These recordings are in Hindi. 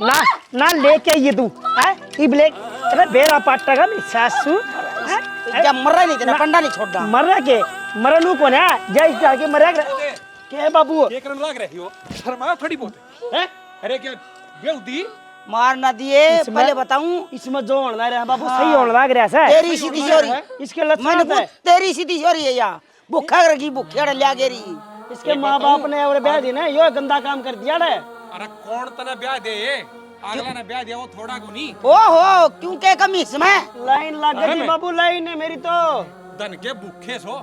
ना ना लेके ये तू है ई ब्लैक अरे बेरा पाटा का मेरी सासू क्या मर रहा नहीं तेरा पंडा नहीं छोड़ मर रहा के मरनू कौन है जय इसके आगे मर रहा के है बाबू ये करने लग रही हो शर्मा थोड़ी बहुत है अरे क्या बेउदी मार ना दिए पहले बताऊं इसमें जो होना रहा बाबू सही होने लग रहा है तेरी सीधी जोरी इसके लक्षण मैंने है तेरी सीधी जोरी है या भूखा रखी भूखे लिया गेरी इसके माँ बाप ने और ब्याह दी ना यो गंदा काम कर दिया रे अरे कौन तना ब्याह दे अगला ने ब्याह दिया वो थोड़ा को नहीं ओहो क्यों के कमी इसमें लाइन लग गई बाबू लाइन है मेरी तो धन के भूखे सो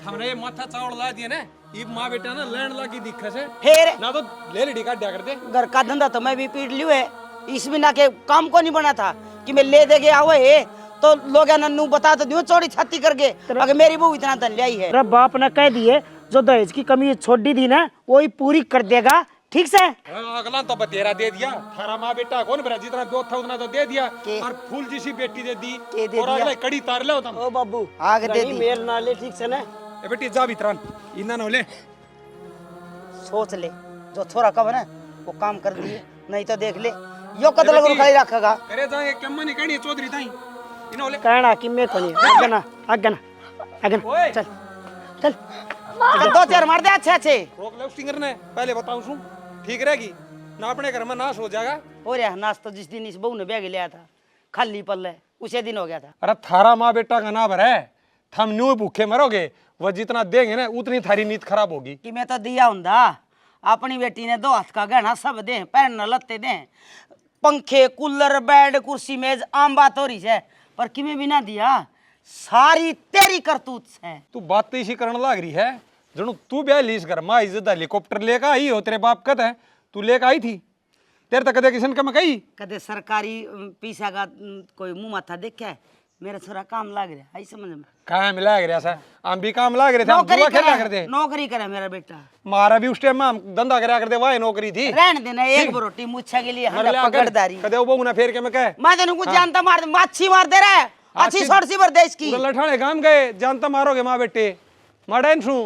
हमने ये माथा चावल ला दिया ना ये माँ बेटा ना लैंड लगी दिखे से फिर ना तो ले लेडी काट दिया करते घर का धंधा तो मैं भी पीट लियो है इसमें ना के काम को नहीं बना था कि मैं ले दे गया हुआ है तो लोग नन्नू बता तो दियो चौड़ी छाती करके अगर मेरी बहू इतना धन लाई है तेरा बाप ने कह दिए जो दहेज की कमी छोड़ दी थी ना वही पूरी कर देगा ठीक से अगला तो बतेरा दे दिया थारा माँ बेटा कौन बरा जितना दो था उतना तो दे दिया और फूल जैसी बेटी दे दी और अगला कड़ी तार ले तुम ओ बाबू आगे दे दी मेल ना ले ठीक से ना ए बेटी जा भीतर इन्ना न ले सोच ले जो छोरा कब ना वो काम कर दिए नहीं तो देख ले यो कदल को खाली रखेगा करे जाए कम्मा नहीं कहनी चौधरी ताई इना ले कहना कि मैं कोनी आगना चल चल दो चार मार दे अच्छे अच्छे रोक ले उस सिंगर ने पहले बताऊं सु ठीक रहेगी ना अपने घर में नाश हो जाएगा हो रहा नाश तो जिस दिन इस बहू ने बैग लिया था खाली पल्ले उसे दिन हो गया था अरे थारा माँ बेटा का ना भरे थम न्यू भूखे मरोगे वो जितना देंगे ना उतनी थारी नींद खराब होगी कि मैं तो दिया हुंदा अपनी बेटी ने 2 हाथ का गहना सब दे पहन लत्ते दे पंखे कूलर बेड कुर्सी मेज आम बात हो रही है पर किमें भी ना दिया सारी तेरी करतूत है तू बात तो इसी करने लग रही है जनु तू ब्याह लीस कर माँ इज्जत हेलीकॉप्टर लेकर आई हो तेरे बाप कद है तू लेकर आई थी तेरे तक कदे किसन कम कही कदे सरकारी पैसा का कोई मुंह माथा देखा है मेरा छोरा काम लाग रहा है समझ में काम लाग रहा सा हम भी काम लाग रहे थे हम जुआ खेला करते नौकरी करे मेरा बेटा मारा भी उस टाइम में हम धंधा करा करते वही नौकरी थी रहने देना एक रोटी मुच्छा के लिए हमारा पकड़दारी कदे वो ना फेर के मैं कह मैं तेन कुछ जानता मार दे माछी मार दे रहा है अच्छी छोड़ सी देश की लठाने काम गए जानता मारोगे माँ बेटे माडन छू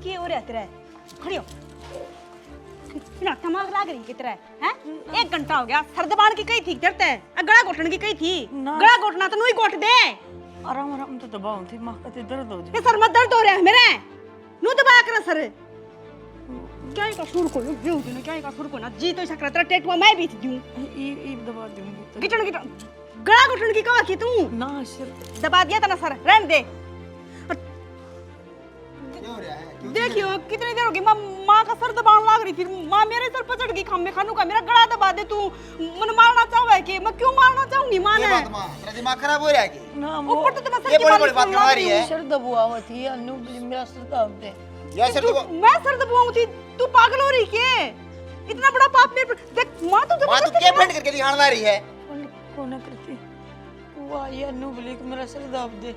की हो रहा तेरा खड़ी हो इतना दिमाग लाग रही कितरा है 1 घंटा हो गया सर दबान की कही थी डरते है गला घोटने की कही थी गला घोटना तो नू ही घोट दे आराम आराम तो दबाओ थी मां का दर्द हो ये सर में दर्द हो रहा है मेरे नू दबा कर सर क्या का सुर को व्यू दिन क्या का सुर को ना जी तो सकरा तेरा टेटुआ मैं भी दूं ई दबा दूंगी गिटन गिटन गला घोटने की कहा की तू ना सर दबा दिया था ना सर रहने दे देखियो कितनी देर होगी माँ का सर दबाने लग रही फिर माँ मेरे सर पर चढ़ गई खम्बे खानू का मेरा गला दबा दे तू मन मारना चाहे कि मैं क्यों मारना चाहूंगी माँ ने तेरा दिमाग खराब हो रहा है कि ना ऊपर तो तुम्हें ये बड़ी बड़ी बात करवा रही है सर दबुआ हुआ थी अनु मेरा सर दब दे या सर तो मैं सर दबाऊं थी तू पागल हो रही के इतना बड़ा पाप मेरे पर देख माँ तो मां तू क्या फेंट करके दिखाने रही है कौन करती वाह ये अनु बोले कि मेरा सर दब दे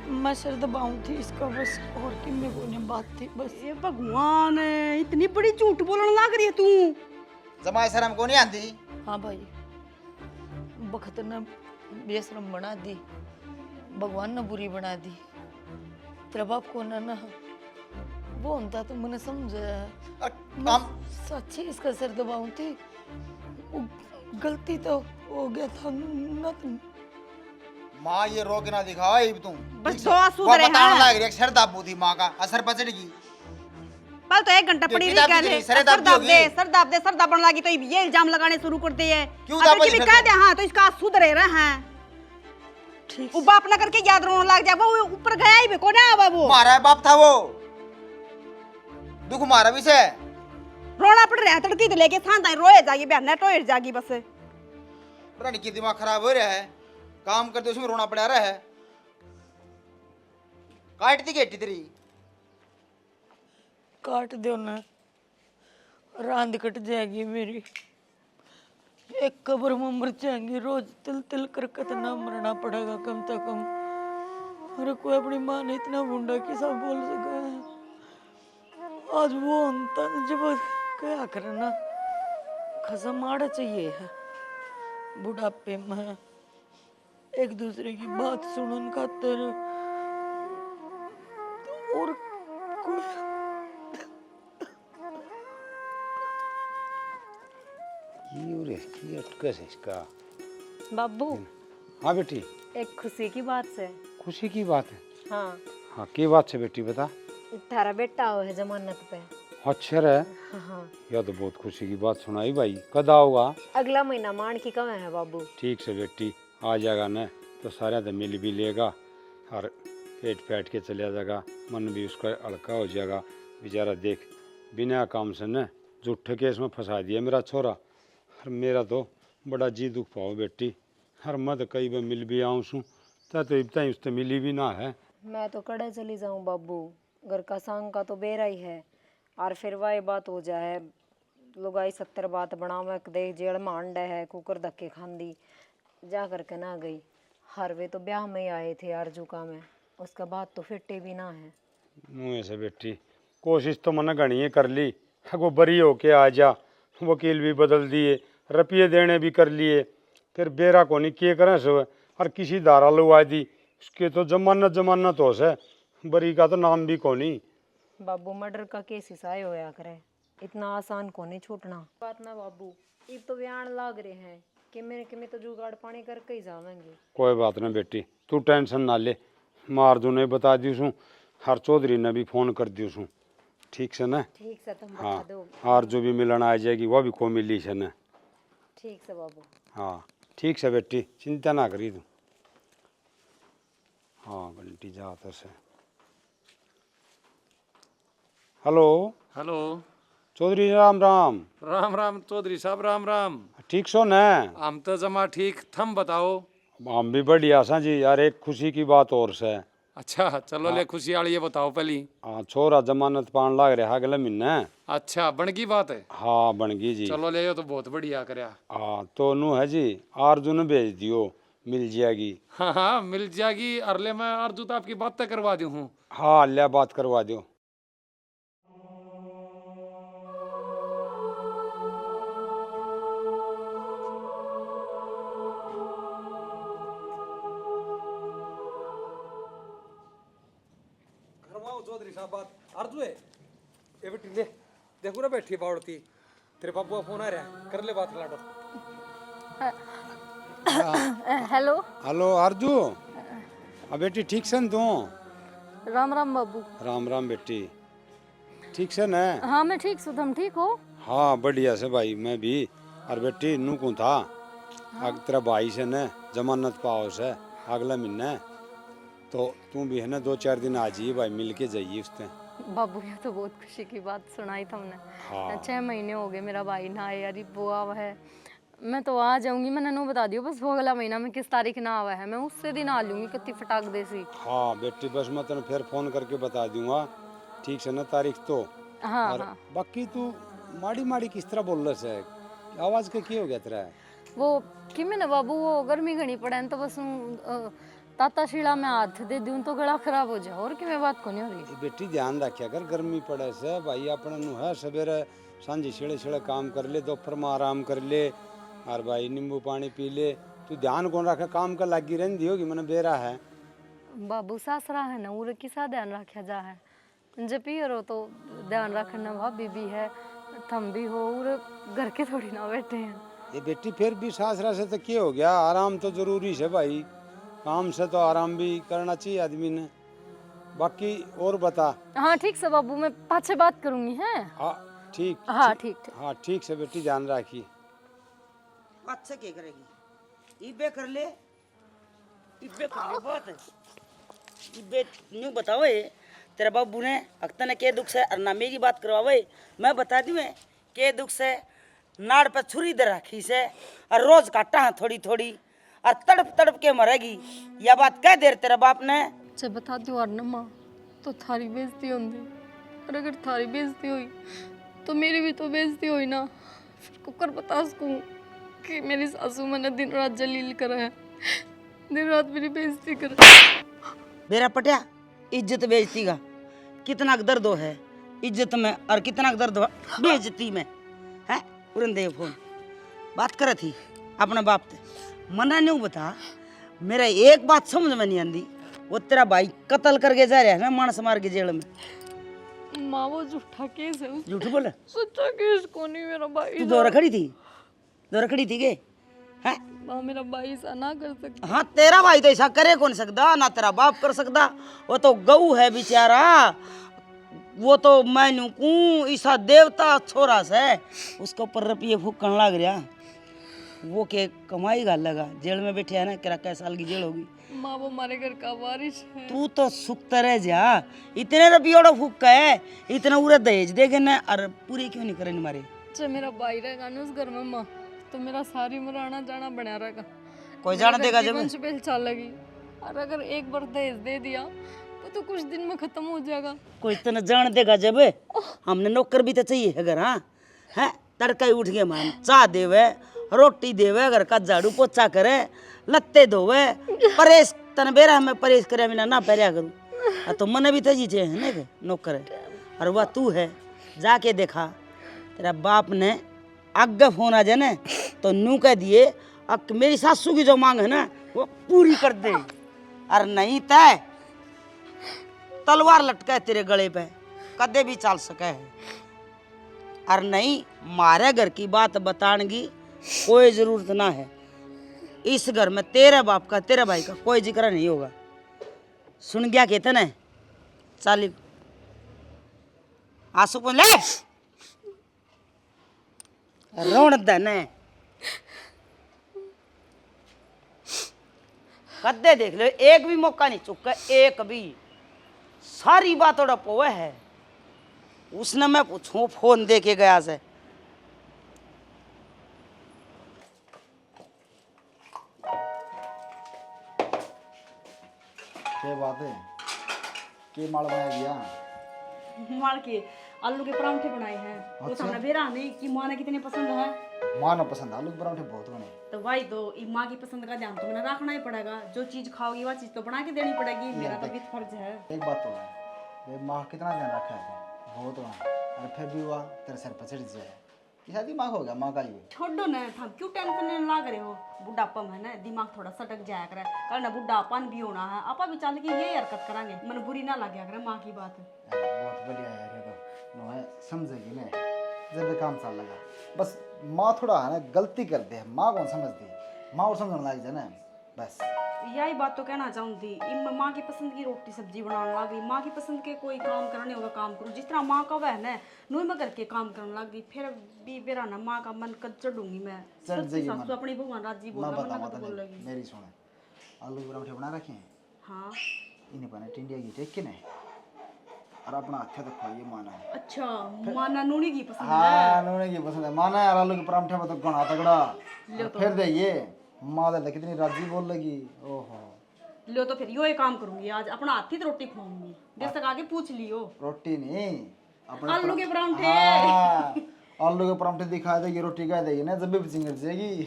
मैं सर दबाऊं थी इसका बस और कि मेरे को ने बात थी बस ये भगवान इतनी बड़ी झूठ बोलने लग रही है तू जमाए शर्म को नहीं आती हाँ भाई बखत ने बेशरम बना दी भगवान ने बुरी बना दी तेरा बाप को ना वो होता तो मैंने समझा हम सच्ची इसका सर दबाऊं थी गलती तो हो गया था ना तुम माँ ये रोक ना दिखाओ ये तुम बस दो सुधरे बताने लग रही है सर दाबू थी माँ का असर पचड़गी पल तो 1 घंटा पड़ी रही कहले सर दाब दे सर दाबन लगी तो ये इल्जाम लगाने शुरू कर दिए अगर की भी कह दे हां तो इसका सुधरे रहा है ठीक वो बाप ना करके याद रोने लग जाए वो ऊपर गया ही भी को ना अब वो मारा बाप था वो दुख मारा भी से रोना पड़ रहा है तड़की तो लेके थान ताई रोए जागी बहन ने टोए जागी बस रानी की दिमाग खराब हो रहा है काम करते उसमें रोना पड़ा रहा है काट दी गेटी तेरी काट दो ना रांद कट जाएगी मेरी एक कब्र में मर जाएंगी रोज तिल तिल कर कितना मरना पड़ेगा कम से कम अरे कोई अपनी माँ ने इतना मुंडा किसा बोल सका है आज वो होता जब क्या करना खसम आड़ा चाहिए है बुढ़ापे में एक दूसरे की बात सुनन खातर। और कोई की अटकस है इसका। बाबू हाँ बेटी, एक खुशी की बात है। खुशी की बात है? हाँ, हाँ की बात है बेटी, बता। थारा बेटा हो है जमानत पे। अच्छा है, हाँ, यह तो बहुत खुशी की बात सुनाई भाई। कद आओगा? अगला महीना मान की कब है बाबू। ठीक से बेटी, आ जाएगा न तो सारा तो मिल भी लेगा और पेट पैट के चला जाएगा, मन भी उसका हल्का हो जाएगा। बेचारा देख बिना काम से न झूठे केस में फंसा दिया मेरा छोरा। और मेरा तो बड़ा जी दुख पाओ बेटी। हर मत कई बार मिल भी आऊँ सू तो इतना ही उससे मिली भी ना है। मैं तो कड़े चली जाऊँ बाबू, घर का सांग का तो बेरा ही है। और फिर वही बात हो जाए, लुगाई 70 बात बनावे दे जेड़ मांडे है, कुकर धक्के खांदी जा करके ना गई। हर वे तो ब्याह में ही आए थे आरजू का में, उसका बात तो फिटे भी ना है। मुँह से बेटी कोशिश तो मैंने घनी कर ली, वो बरी होके आ जा, वकील भी बदल दिए, रुपये देने भी कर लिए, फिर बेरा को नहीं किए करें सब। और किसी धारा लगवा दी, उसके तो जमानत हो से, बरी का तो नाम भी को नहीं। बाबू मर्डर का केस हिसाए होया करे, इतना आसान को नहीं छूटना। बात ना बाबू, ये तो बयान लाग रहे हैं कि मेरे तो जुगाड़ पानी करके ही जावेंगे। कोई बात नहीं बेटी, तू टेंशन ना ले। मारजू ने बता दी सू, हर चौधरी ने भी फोन कर दी सू। ठीक से ना? ठीक से तुम हाँ, बता दो। और जो भी मिलन आ जाएगी वह भी को मिली से न। ठीक से बाबू। हाँ ठीक से बेटी, चिंता ना करी तू। हाँ घंटी जाता से। Hello hello. चौधरी राम राम। राम राम चौधरी साहब, राम राम। ठीक सो न? हम तो जमा ठीक, थम बताओ। हम भी बढ़िया सा जी। यार एक खुशी की बात और से। अच्छा चलो ले, खुशी वाली ये बताओ पहली। हाँ छोरा जमानत पान लाग रहा अगले महीने। अच्छा बनगी बात है? हाँ बनगी जी। चलो ले, तो बहुत बढ़िया करया। हाँ तो नू है जी, अर्जुन भेज दियो, मिल जाएगी। हाँ हाँ मिल जाएगी। अरले मैं अर्जुन आपकी बात तक करवा दी हूँ। हाँ अल्लाह बात करवा दो। चौधरी साहब बात अर्जु है। ये बेटी ले, देखो ना बैठी बावड़ती, तेरे बाबू का फोन आ रहा है, कर ले बात लाडो। हेलो। हेलो अर्जु, अब बेटी ठीक से न तू? राम राम बाबू। राम राम बेटी, ठीक से न? हाँ मैं ठीक हूँ, तुम ठीक हो? हाँ बढ़िया से भाई, मैं भी। और बेटी नू को था तेरा भाई से न जमानत पाओ से अगला महीने, तो तू भी है ना 2-4 दिन आ जाइए भाई, मिल के जाइए उससे। बाबू ये तो बहुत खुशी की बात सुनाई तुमने। हाँ। 6 महीने हो गए मेरा भाई ना आया, यार वो आवा है। मैं तो आ जाऊंगी, मैंने नो बता दियो बस वो अगला महीना में किस तारीख ना आवा है, मैं उससे दिन आ लूंगी कितनी फटाक देसी। हाँ बेटी बस मैं तेने फिर फोन करके बता दूंगा, ठीक से ना तारीख तो। हाँ और हाँ। बाकी तू माड़ी माड़ी किस तरह बोल रहा है, आवाज के की हो गया तेरा? वो कि मैंने बाबू वो गर्मी घनी पड़े न तो बस ताता शीला में हाथ दे दूं तो गला खराब हो जाए, और कि मैं बात को नहीं हो रही। बेटी ध्यान रखिया कर, गर्मी पड़े से भाई अपने नु है सवेरे सांझी छिड़े छिड़े काम कर ले, दोपहर में आराम कर ले, और भाई नींबू पानी पी ले। तू ध्यान कौन रखे, काम का लगी रहती होगी, मैंने बेरा है। बाबू सासरा है ना, उरे किसा ध्यान रखा जा है, जब पियो तो ध्यान रखना, भाभी भी है, थम भी हो, और घर के थोड़ी ना बैठे हैं। ये बेटी फिर भी सासरा से तो क्या हो गया, आराम तो जरूरी है भाई, काम से तो आराम भी करना चाहिए आदमी ने। बाकी और बता। हाँ ठीक से बाबू, मैं पाछे बात करूंगी। हैं? हाँ ठीक। हाँ ठीक ठीक। हाँ ठीक से बेटी, ध्यान रखी। अच्छा क्या करेगी, इबे कर ले, इबे कर ले बात है। इबे न्यू बताओ तेरे बाबू ने अख्तर ने के दुख से, और ना मेरी बात करवावे, मैं बता दूँ के दुख से नाड़ पे छुरी दे रखी से, और रोज काटा है थोड़ी थोड़ी, और तड़प तड़प के मरेगी। यह बात कह दे तेरे बाप ने। जब बता दो और न तो थारी बेइज्जती होंगी, और अगर थारी बेइज्जती हुई तो मेरी भी तो बेइज्जती हुई ना। फिर कुकर बता सकूं कि मेरी सासू मैंने दिन रात जलील करा है, दिन रात मेरी बेइज्जती कर। मेरा पटिया इज्जत बेइज्जती का कितना दर्द है इज्जत में, और कितना दर्द बेइज्जती में है। उड़न दे फोन। बात करे थी अपने बाप से, मना नहीं बता। मेरा एक बात समझ में नहीं आती, वो तेरा भाई कत्ल करके जा रहा है ना मानस मार के जेल में। माँ वो झूठा केस है, झूठ बोले, सच्चा केस को नहीं। मेरा भाई तू दौरा खड़ी थी, दौरा खड़ी थी के हैं? माँ मेरा भाई ऐसा ना कर सकता। हाँ तेरा भाई तो ऐसा करे कौन सकता, ना तेरा बाप कर सकता। वो तो गऊ है बेचारा, वो तो मैनू कूं ईसा देवता छोरा से, उसके ऊपर रुपये फूकन लग रहा। वो के कमाई गा लगा, जेल में बैठे है ना, तेरा कै साल की जेल होगी। माँ वो हमारे घर का वारिस है। तू तो सुखता रह जा, इतने रुपये फूक है, इतना उरे दहेज देगे ना, और पूरे क्यों नहीं करे मारे। जब मेरा भाई रहेगा ना उस घर में माँ, तो मेरा सारी उम्र आना जाना बना रहेगा। कोई जान देगा जब वंश पे चलेगी, और अगर एक बार दहेज दे दिया तो कुछ दिन में खत्म हो जाएगा। कोई तना जान देगा जब। हमने नौकर भी तो चाहिए अगर, हाँ है, तड़का ही उठ गया मान, चाह देवे, रोटी देवे, अगर का झाड़ू पोछा करे, लत्ते धोवे, परेश तन बेरा में परेश करे बिना ना पैरिया करूँ। तो मन भी तो जी है ना के नौकर है, और वह तू है। जाके देखा तेरा बाप ने आगे फोन आ जाए ना, तो नू कह दिए अब मेरी सासू की जो मांग है ना वो पूरी कर दे, और नहीं तय तलवार लटका तेरे गले पे, कदे भी चल सके है। और नहीं मारे घर की बात बताने की कोई जरूरत ना है। इस घर में तेरे बाप का तेरे भाई का कोई जिक्र नहीं होगा। सुन गया कहते ना, चाली आंसू को ले रोन देने कदे देख लो, एक भी मौका नहीं चुका, एक भी। सारी बात और पोए है। उसने मैं पूछूं फोन दे के गया से, क्या बात है, के माल बना दिया? मार के आलू के परांठे बनाए हैं। वो अच्छा। सामने बेरा नहीं कि माँ ने कितने पसंद है। माँ ना पसंद, आलू के पराठे बहुत बने। तो भाई तो माँ की पसंद का ध्यान तो मैंने रखना ही पड़ेगा। जो चीज खाओगी वह चीज तो बना के देनी पड़ेगी, मेरा तो भी फर्ज है। एक बात तो है, ये माँ कितना ध्यान रखा है, बहुत बना, और फिर भी हुआ तेरे सर पर चढ़ जाए। ये दिमाग हो गया माँ का ही। छोड़ो ना, हम क्यों टेंशन लेने लग रहे हो। बुढ़ापा में ना दिमाग थोड़ा सटक जाया करे, कल ना बुढ़ापन भी होना है। आपा भी चल के ये हरकत करांगे, मन बुरी ना लग गया करे माँ की बात। बहुत बढ़िया यार, ये तो नो है, समझेगी ना जब काम चल लगा। बस माँ थोड़ा है ना गलती कर दे, माँ कौन समझती है, माँ और समझने लग जाए ना बस। यही बात तो कहना चाहूँगी। इन माँ की पसंद की रोटी सब्जी बनाने लग गई, माँ की पसंद के कोई काम करने होगा काम करूँ, जिस तरह माँ का वह ना नूई में करके काम करने लग गई। फिर भी बेरा ना माँ का मन कद चढ़ूंगी मैं। चढ़ जाएगी मन। अपनी भगवान राजी बोल मैं रहा, बता मन्ना बता तो बोल लगी। मेरी सुने, आलू के पराठे बना रखे हैं। हाँ इन्हें बना टिंडिया की टेक के ने, और अपना अच्छा तो खाइए माना है। अच्छा, माना नूनी की पसंद है। हाँ नूने की पसंद है, माना है। और आलू के पराठे में तो गुणा तगड़ा। और फिर देखिए माँ तो कितनी राजी बोल लगी। ओहो लो तो फिर यो ही काम करूंगी आज, अपना हाथ ही तो रोटी खुआऊंगी। देर तक आगे पूछ लियो। रोटी नहीं, अपने आलू के परांठे। हाँ, आलू के पराठे दिखा देगी, रोटी कह देगी ना, जब भी चिंगड़ जाएगी।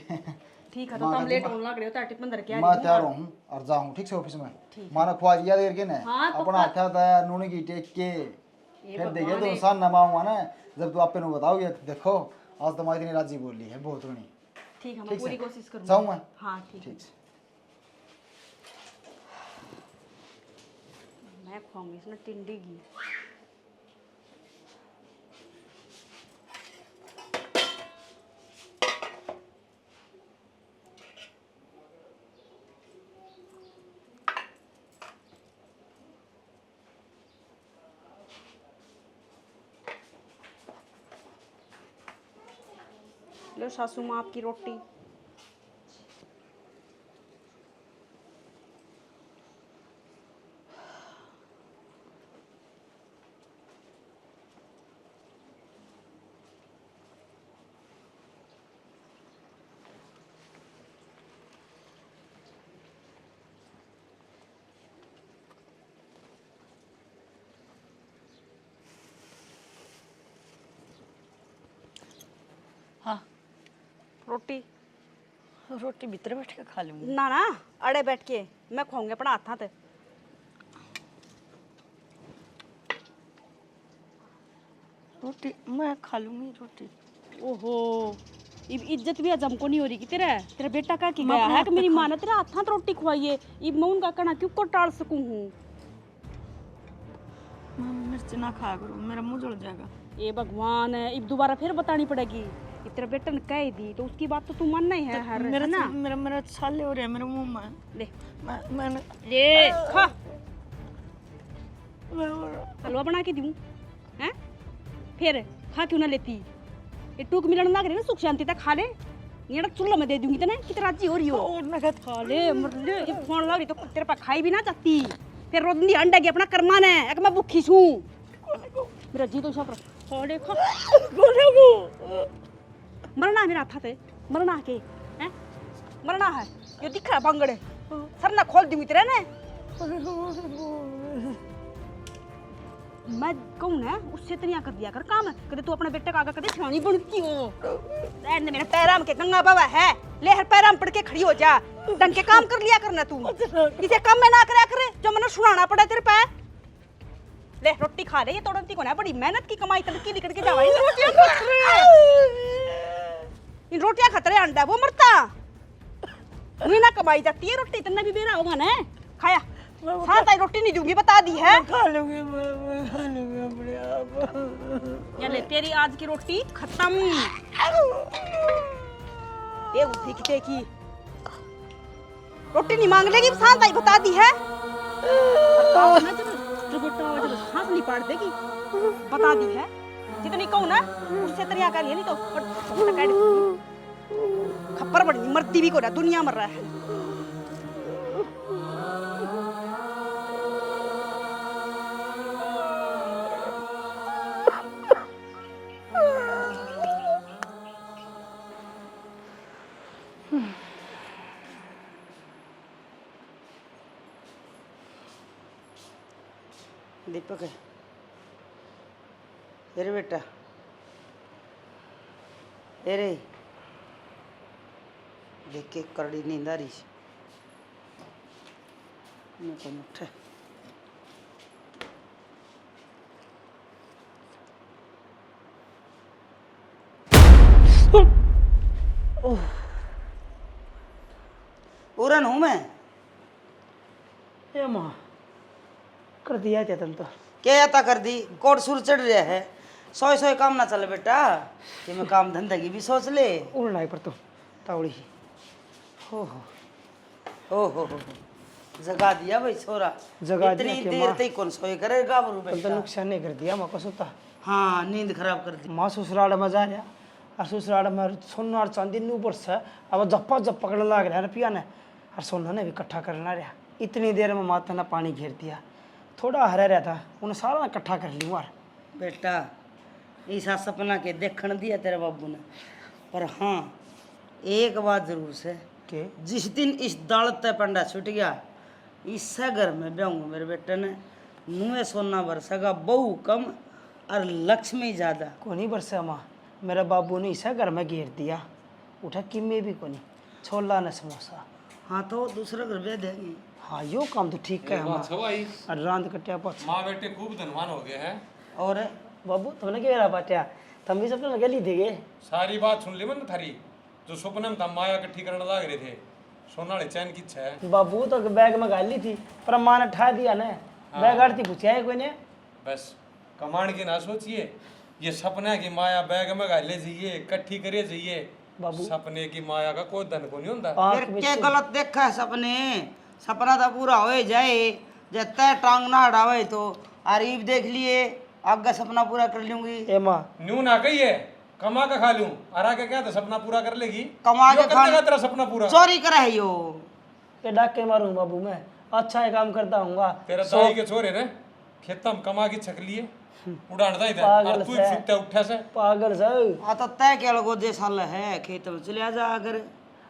ठीक है, तो तुम लेट होने लग रहे हो, तो टिफिन धर के आ मैं रही तैयार हूँ। हूँ और जाऊँ ठीक से ऑफिस में। माना खुआ दिया देर के ना, हाँ, अपना अच्छा था नूने की टेक के। फिर देखिए तो इंसान नमाऊंगा ना, जब तू आपने बताओगे देखो आज तुम्हारी इतनी राजी बोल ली है, बहुत रोनी। ठीक है, मैं पूरी कोशिश करूंगी। जाऊँ मैं? हाँ ठीक है, ठीक से। मैं खुआऊंगी इसने टिंडी की। लो सासू माँ आपकी रोटी। हाँ रोटी रोटी भीतर बैठ के खा लूंगी। ना ना, अड़े बैठ के मैं खुआऊंगी अपना हाथा ते। रोटी मैं खा लूंगी रोटी। ओहो, इज्जत भी हजम को नहीं हो रही कि तेरा बेटा का की गया है कि मेरी माँ ने तेरे हाथ रोटी खुआई है। इब मैं उनका कहना क्यों को टाल सकूं हूँ। मिर्च ना खाया करो, मेरा मुंह जल जाएगा। ये भगवान है, इब दोबारा फिर बतानी पड़ेगी कि तेरा बेटा ने कह दी तो उसकी बात तो तू मानना ही है हर मेरा ना। मेरा छाले हो रहे हैं मेरे मुंह में। ले मैंने ले खा, हलवा बना के दूं हैं, फिर खा क्यों ना लेती। ये टूक मिलन लग रही ना, सुख शांति तक खा ले, ये ना चूल्हा में दे दूंगी तेने कितना राजी हो रही हो। खा ले मर ले, ये फोन लग रही तो तेरे पास खाई भी ना चाहती, फिर रोदी अंडा के अपना कर्मा ने एक मैं भूखी छूं मेरा जी तो सब खा ले खा। मरना है मेरा हाथ है, मरना है के हैं, मरना है। ये दिख रहा बंगड़े सर ना खोल दूंगी तेरे ने। मैं कहूँ ना उससे तनिया कर दिया कर काम, कदे तू अपने बेटे का आगे कदे छानी बनती हो। रहने मेरे पैराम के गंगा बाबा है, ले हर पैराम पड़ के खड़ी हो जा, ढंग के काम कर लिया करना तू, इसे काम में ना करा करे जो मैंने सुनाना पड़ा तेरे पे। ले रोटी खा ले, ये तोड़ती को ना बड़ी मेहनत की कमाई तड़की निकल के जावा। इन रोटियां खतरे अंडा वो मरता मुझे ना कमाई जाती है रोटी, इतना भी बेरा होगा ना खाया साथ आई रोटी नहीं दूंगी बता दी है। खा लूंगी मैं खा लूंगी अपने आप। या ले तेरी आज की रोटी खत्म। ये उठी की रोटी नहीं मांग लेगी, साथ आई बता दी है। जब सांस नहीं पाड़ देगी बता दी है, जितनी कहूँ ना उससे तरिया कर लिया नहीं तो खप्पर बड़ी मर्दी भी को ना दुनिया मर रहा है। दीपक है अरे बेटा, अरे देख के करड़ी नींद आ रही है मेरे को मुट्ठे। पूरन हूँ मैं। ए माँ कर दिया क्या तुम तो। क्या याता कर दी, कोट सुर चढ़ रहा है, सोए सोए काम ना चले बेटा, कि मैं काम धंधे की भी सोच ले। उड़ना पर तो तावड़ी हो जगा दिया भाई छोरा, जगा दिया इतनी कि देर माँ- तक कौन सोए करेगा बरू तुम तो बेटा। नुकसान नहीं कर दिया माँ को सोता। हाँ नींद खराब कर दी। माँ ससुराल में जा रहा और ससुराल में सोना और चांदी नू पर से अब जप्पा जप पकड़ लग रहा है पिया ने, और सोना ने भी इकट्ठा करना रहा। इतनी देर में माता ने पानी घेर दिया, थोड़ा हरा रहा था उन्हें सारा इकट्ठा कर लिया मार। बेटा ऐसा सपना के देखण दिया तेरे बाबू ने, पर हाँ एक बात जरूर से के जिस दिन इस दालत तय पंडा छूट गया, इससे घर में ब्याऊंगा मेरे बेटे ने, मुँह सोना बरसेगा बहु कम और लक्ष्मी ज़्यादा। को नहीं बरसा माँ, मेरा बाबू ने इसे घर में घेर दिया, उठा किमे भी को नहीं, छोला ने समोसा। हाँ तो दूसरा घर भेज देंगे। हाँ यो काम तो ठीक है बात हमारा। भाई, और रांद कटिया पाछ माँ बेटे खूब धनवान हो गए हैं। और बाबू तुमने क्या रहा पाटिया, तुम भी सबने लगे ली थे। सारी बात सुन ली मन थारी, जो सपने में था माया इकट्ठी करने लग रहे थे, सोना चैन की इच्छा है। बाबू तो बैग में गाल ली थी पर माँ ने ठा दिया ना, बैग आड़ती पूछा है कोई ने। बस कमांड की ना सोचिए, ये सपना की माया बैग में गाले जाइए, इकट्ठी करे जाइए। बाबू सपने की माया का कोई धन को नहीं होता। आँख फिर में क्या गलत देखा है सपने, सपना तो पूरा हो जाए, जब तय टांग ना हटावे तो आरीफ देख लिए आगे सपना पूरा कर लूंगी। ए माँ न्यू ना कहिए, कमा के खा लूं, अरा के क्या तो सपना पूरा कर लेगी। कमा के यो कर देगा तेरा सपना पूरा। चोरी करे है यो। ये डाके मारूं बाबू मैं, अच्छा है काम करता हूँगा। तेरा दाई के छोरे ने खेतम कमा की छक लिए उड़ान दाई था, और तू सुत्ते उठा से पागल सर। आ तो तय के लगो जे साल है खेत में चले जा अगर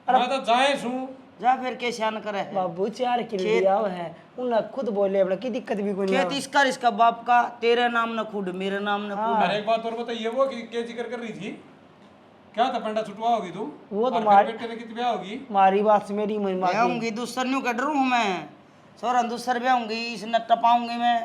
मैं तो जाए सू। जा फिर के शान करे है। बाबू 4 किलो लिया है, उन्हें खुद बोले अपना की दिक्कत भी कोई खेत नहीं। इसका बाप का, तेरे नाम न खुद मेरे नाम न खुद। अरे एक बात और बताइए, वो क्या जिक्र कर रही थी, क्या था पंडा छुटवा होगी तू? वो तो और मार- बेटे ने कितनी ब्याह होगी? मारी बात से मेरी मन मार ब्याऊंगी दूसर न्यू कट रू मैं, सोरन दूसर ब्याऊंगी इसने टपाऊंगी मैं।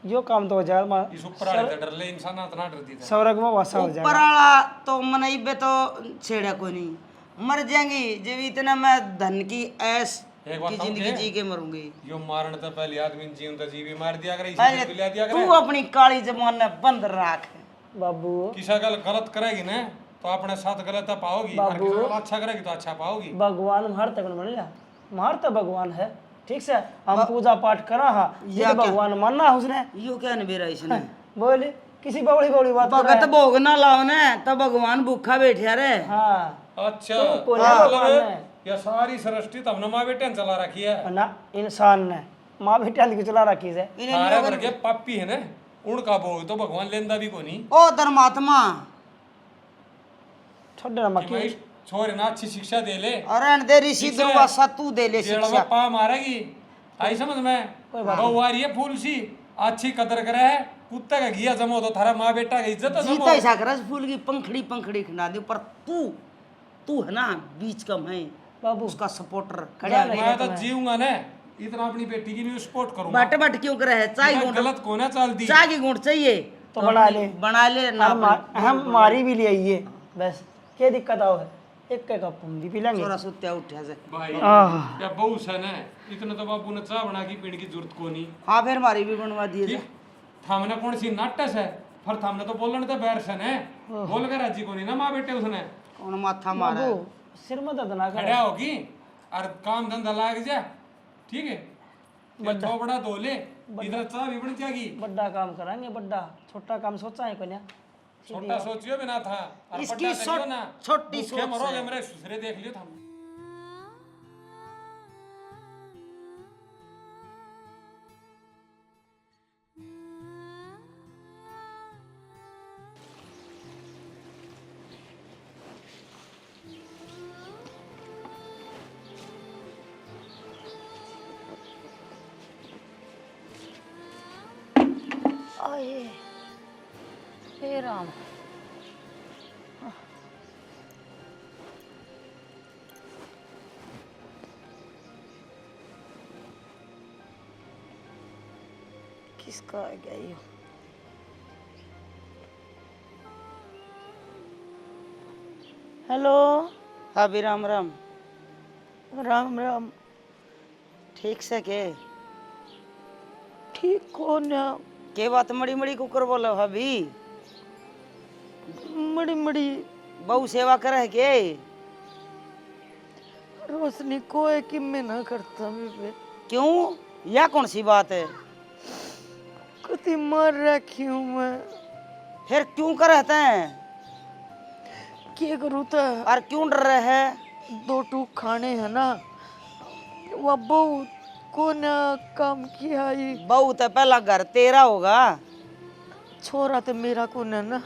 यो काम तो हो जाएगा माँ इस ऊपर वाले तो डर ले इंसान इतना डरती था। स्वर्ग में वासा हो ऊपर जाएगा। वाला तो मन इबे तो छेड़ा को नहीं, मर जाएंगी जब इतना मैं धन की ऐश एक बात की बताऊं जिंदगी क्या? जी के मरूंगी। यो मारने तो पहले आदमी जीवन तो जीवी मार दिया करे, इसी पहले को लिया दिया तू करे। अपनी काली जबान ने बंद रख। बाबू किसा गल गलत करेगी ना तो अपने साथ गलत पाओगी, और बाबू। किसी गल अच्छा करेगी तो अच्छा पाओगी। भगवान हमारे तक बन लिया, हमारे तो भगवान है, ठीक से हम पूजा पाठ करा हाँ, ये या तो क्या? भगवान मानना है उसने। यो क्या निबेरा इसने बोले किसी बड़ी बड़ी बात कर रहा भगत है। भोग ना लाओ ने तो भगवान भूखा बैठा रे। हाँ अच्छा तो कोई मतलब भगवान है। ये सारी सृष्टि तो हमने माँ बेटे ने चला रखी है। ना इंसान ने माँ बेटा की चला रखी है। इन्हें सारे लोगन- भर के पापी है ना, उनका भोग तो भगवान लेंदा भी को नहीं। ओ धर्मात्मा छोड़ देना कि मक्की भाई छोरे ना अच्छी शिक्षा दे ले, अरे दे ऋषि ठीक है। दुर्वासा तू दे ले जेड़ा शिक्षा। में पा मारेगी आई समझ में। बहु आ रही है फूल सी, अच्छी कदर करे है, कुत्ते का घिया जमो तो थारा माँ बेटा की इज्जत तो जमो। जीता ऐसा कर फूल की पंखड़ी पंखड़ी खिला दे, पर तू है ना बीच का मैं बाबू उसका सपोर्टर खड़ा मैं तो जीऊंगा ना, इतना अपनी बेटी की भी सपोर्ट करूंगा। बट बट क्यों करे है चाय इतना गुंड गलत को ना चल दी। चाय की गुंड चाहिए तो बना ले। बना ले ना हम मारी भी ले आइए बस, क्या दिक्कत आओ है, एक का कप हम भी पी लेंगे। छोरा सुत्या उठा से। भाई आह। या बहु सन है, इतना तो बाबू ने चाह बना की पीने की जरूरत को नहीं। हाँ फिर हमारी भी बनवा दिए ठीक, थामने कौन सी नाटस है, पर थामने तो बोलने तो बैरसन है, बोल कर राजी को नहीं ना माँ बेटे उसने। कौन माथा मारा है? बाबू सिर में दर्द ना कर। खड़ा होगी और काम धंधा लाग जा, ठीक है। ये थोबड़ा धो ले, इधर चाह भी बन जाएगी। बड़ा काम कराएंगे, बड़ा छोटा काम सोचा है कोन्या। छोटा सोचियो भी ना था, और इसकी बड़ा करियो ना, छोटी भूखे सोच मरोगे, है। मेरे ससुरे देख लियो था। आए हे राम। किसका आ गया ये? हेलो हाँ भी राम राम। राम राम। ठीक से के ठीक कौन है? के बात मड़ी मड़ी कुकर बोलो भाभी, मड़ी मड़ी बहु सेवा करे के रोशनी को है कि मैं ना करता मैं क्यों, या कौन सी बात है? कति मर रखी हूँ मैं, फिर क्यों करते हैं क्या करूँ तो और क्यों डर रहे हैं? दो टूक खाने हैं ना, वह बहुत कौन काम किया ये? बहुत है, पहला घर तेरा होगा, छोरा तो मेरा कौन है ना,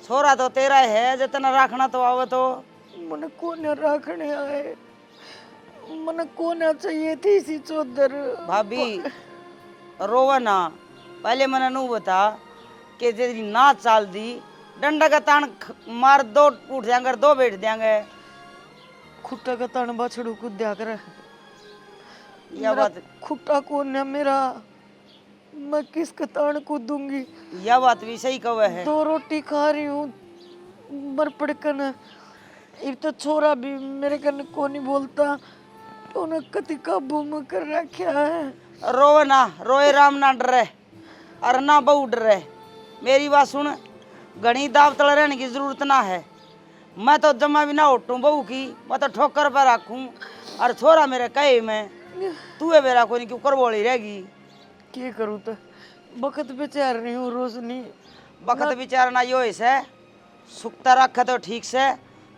छोरा तो तेरा है, जितना रखना तो आवे तो। मन कौन रखने आए, मन कौन चाहिए थी इसी चौधर। भाभी रोवा ना, पहले मैंने नू बता कि यदि ना चाल दी डंडा का तान मार दो उठ जाएंगे, दो बैठ जाएंगे। खुट्टा का तान बछड़ू को दिया कर, यह बात खुट्टा कौन है मेरा, मैं किसका तान को दूंगी? यह बात भी सही कहे है। दो रोटी खा रही हूँ मर पड़कन, एक तो छोरा भी मेरे कन को नहीं बोलता, उन्हें कति काबू में कर रखा है। रोवे ना, रोए राम ना डरे और ना बहु डरे। मेरी बात सुन, घनी दाव तले रहने की जरूरत ना है। मैं तो जमा भी ना उठूं बहू की, मैं तो ठोकर पर रखूं, और छोरा मेरे कहे में तू है मेरा कोई क्यों कर बोली रहेगी। क्या करूँ तो बखत बेचार रही हूँ रोशनी, बखत विचारना यो है, सुखता रखे तो ठीक से,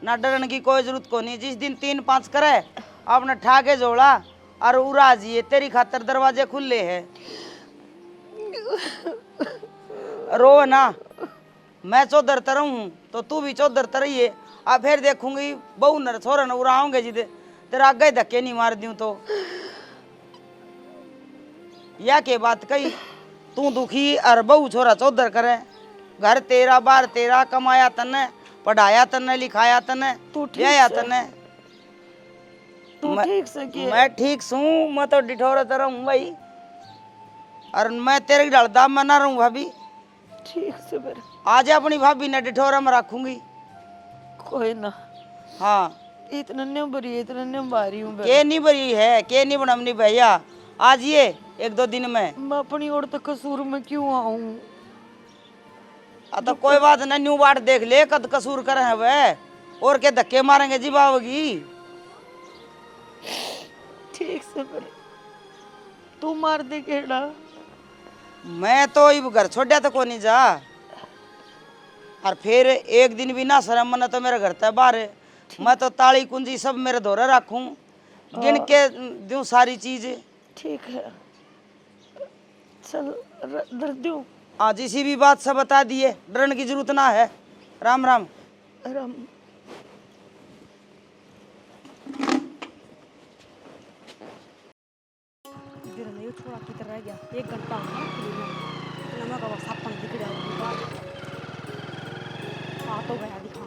ना डरने की कोई जरूरत को नहीं। जिस दिन 3-5 करे आपने ठाके जोड़ा और उड़ा जिए, तेरी खातर दरवाजे खुले हैं। रो ना, मैं चौधर तरह हूँ तो तू भी चौधर तरह ही है। अब फिर देखूंगी बहू न छोरा न उड़ाऊंगे जिदे तेरा आगे धक्के नहीं मार दूं तो। या के बात कही, तू दुखी और बहू छोरा चौधर करे, घर तेरा बार तेरा, कमाया तने, पढ़ाया तने, लिखाया तने, ब्याया तने। तू ठीक से किया? मैं ठीक हूँ, मैं तो डिठोरा तरह हूँ भाई। और मैं तेरे डाल दाम में ना रहूं भाभी। ठीक से फिर आज अपनी भाभी ने डिठोरा में रखूंगी। कोई ना, हाँ इतना नहीं भरी है, इतना नहीं भारी हूँ के नहीं बरी है, के नहीं बनमनी भैया। आज ये 1-2 दिन में मैं अपनी और तो कसूर में क्यों आऊं? तो कोई बात नहीं, न्यू बाट देख ले कद कसूर करे है वह, और के धक्के मारेंगे जी बाबगी। ठीक से फिर तू मार दे केड़ा। मैं तो इब घर छोड़ा तो कोनी जा, और फिर एक दिन भी ना शर्म मना तो मेरे घर तक बाहर। मैं तो ताली कुंजी सब मेरे दौरे रखूं, गिन के दूं सारी चीज। ठीक है, चल डर दूं। आज इसी भी बात से बता दिए, डरने की जरूरत ना है। राम राम। राम। छोड़ा किधर रह गया, 1 घंटा नमक का सापन दिख रहा आ तो गया दिखा।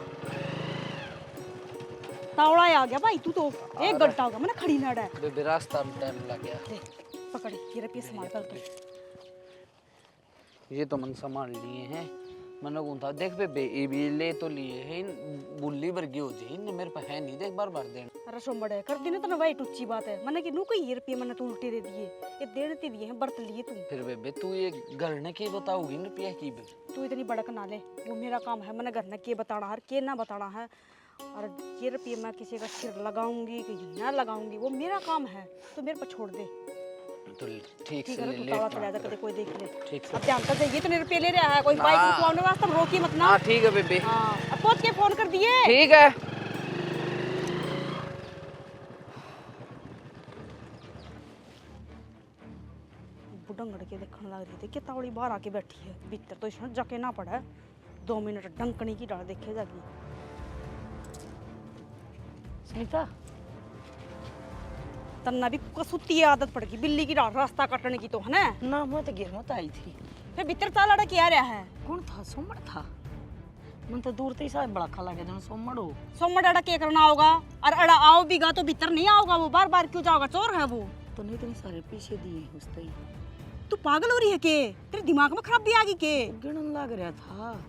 तावड़ा आ गया भाई, तू तो 1 घंटा हो गया मैंने खड़ी ना है। बेबे रास्ता में टाइम लग गया। पकड़ ये रुपये संभाल कर। ये तो मन संभाल लिए हैं। मैंने कौन देख बेबे ये भी ले तो लिए हैं, बुल्ली वर्गी हो जाए इन मेरे पे है नहीं, देख बार बार देने। अरे सो बड़े कर देने तो ना भाई टुच्ची बात है। मैंने कि नू कोई ये रुपये मैंने तू उल्टे दे दिए, ये देने ते दिए हैं, बर्त लिए तू। फिर बेबे तू ये घर ने के बताओगी न रुपया की बेबे? तू इतनी बड़क ना ले, वो मेरा काम है, मैंने घर ने के बताना है के ना बताना है। और ये रुपये मैं किसी का सिर लगाऊंगी कि ना लगाऊंगी वो मेरा काम है, तो मेरे पर छोड़ दे। तो ठीक से है ना, ले तू ले। ताला चला जा कदे कोई देख ले। ठीक से। अब ध्यान कर दे, ये तो रुपये ले रहा है, कोई बाइक को आने वास्ते रोकी मत ना। हाँ ठीक है बेबे। हाँ अब पहुंच के फोन कर दिए। ठीक है। बुढ़ंगड़ के देखने लग रही थी कि तावड़ी बाहर आके बैठी है, भीतर तो इसमें जाके ना पड़ा है। 2 मिनट डंकनी की डाल देखे जागी। सुनीता, तन्ना भी कसुती आदत पड़ गई बिल्ली की डाल रास्ता काटने की तो है ना। ना मैं तो गिर मत आई थी। फिर भीतर ताला अड़ा क्या रहा है? कौन था? सोमड़ था। मन तो दूर से ही शायद बड़ा खा लगे जन सोमड़ हो। सोमड़ अड़ा क्या करना होगा? और अड़ा आओ भी गा तो भीतर नहीं आओगा, वो बार बार क्यों जाओगा? चोर है वो। तो नहीं इतने सारे पीछे दिए उसते ही। तू पागल हो रही है के? तेरे दिमाग में खराबी आ गई के? गिनन लग रहा था।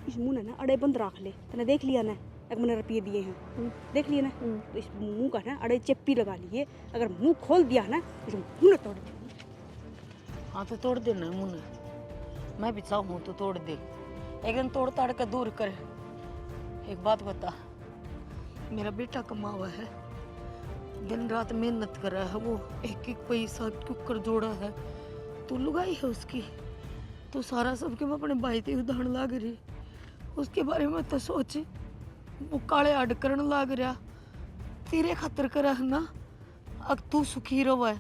इस मुंह ने ना अड़े बंद रख ले, तने देख लिया ना एक मैंने रुपये दिए हैं, देख लिए ना। तो इस मुंह का ना अड़े चप्पी लगा लिए, अगर मुंह खोल दिया ना इस मुंह ने तोड़ दे। हाँ तो तोड़ देना मुँह ने, मैं भी चाहूँ तो तोड़ दे। एक दिन तोड़ ताड़ कर दूर कर। एक बात बता, मेरा बेटा कमा हुआ है, दिन रात मेहनत कर रहा है, वो एक एक पैसा क्यों जोड़ा है। तू लुगाई है उसकी, तो सारा सबके मैं अपने भाई ते उदाहरण लाग रही, उसके बारे में तो सोच। वो काले आड करन लाग रहा, तेरे खातर करा है ना। अब तू सुखी रहो है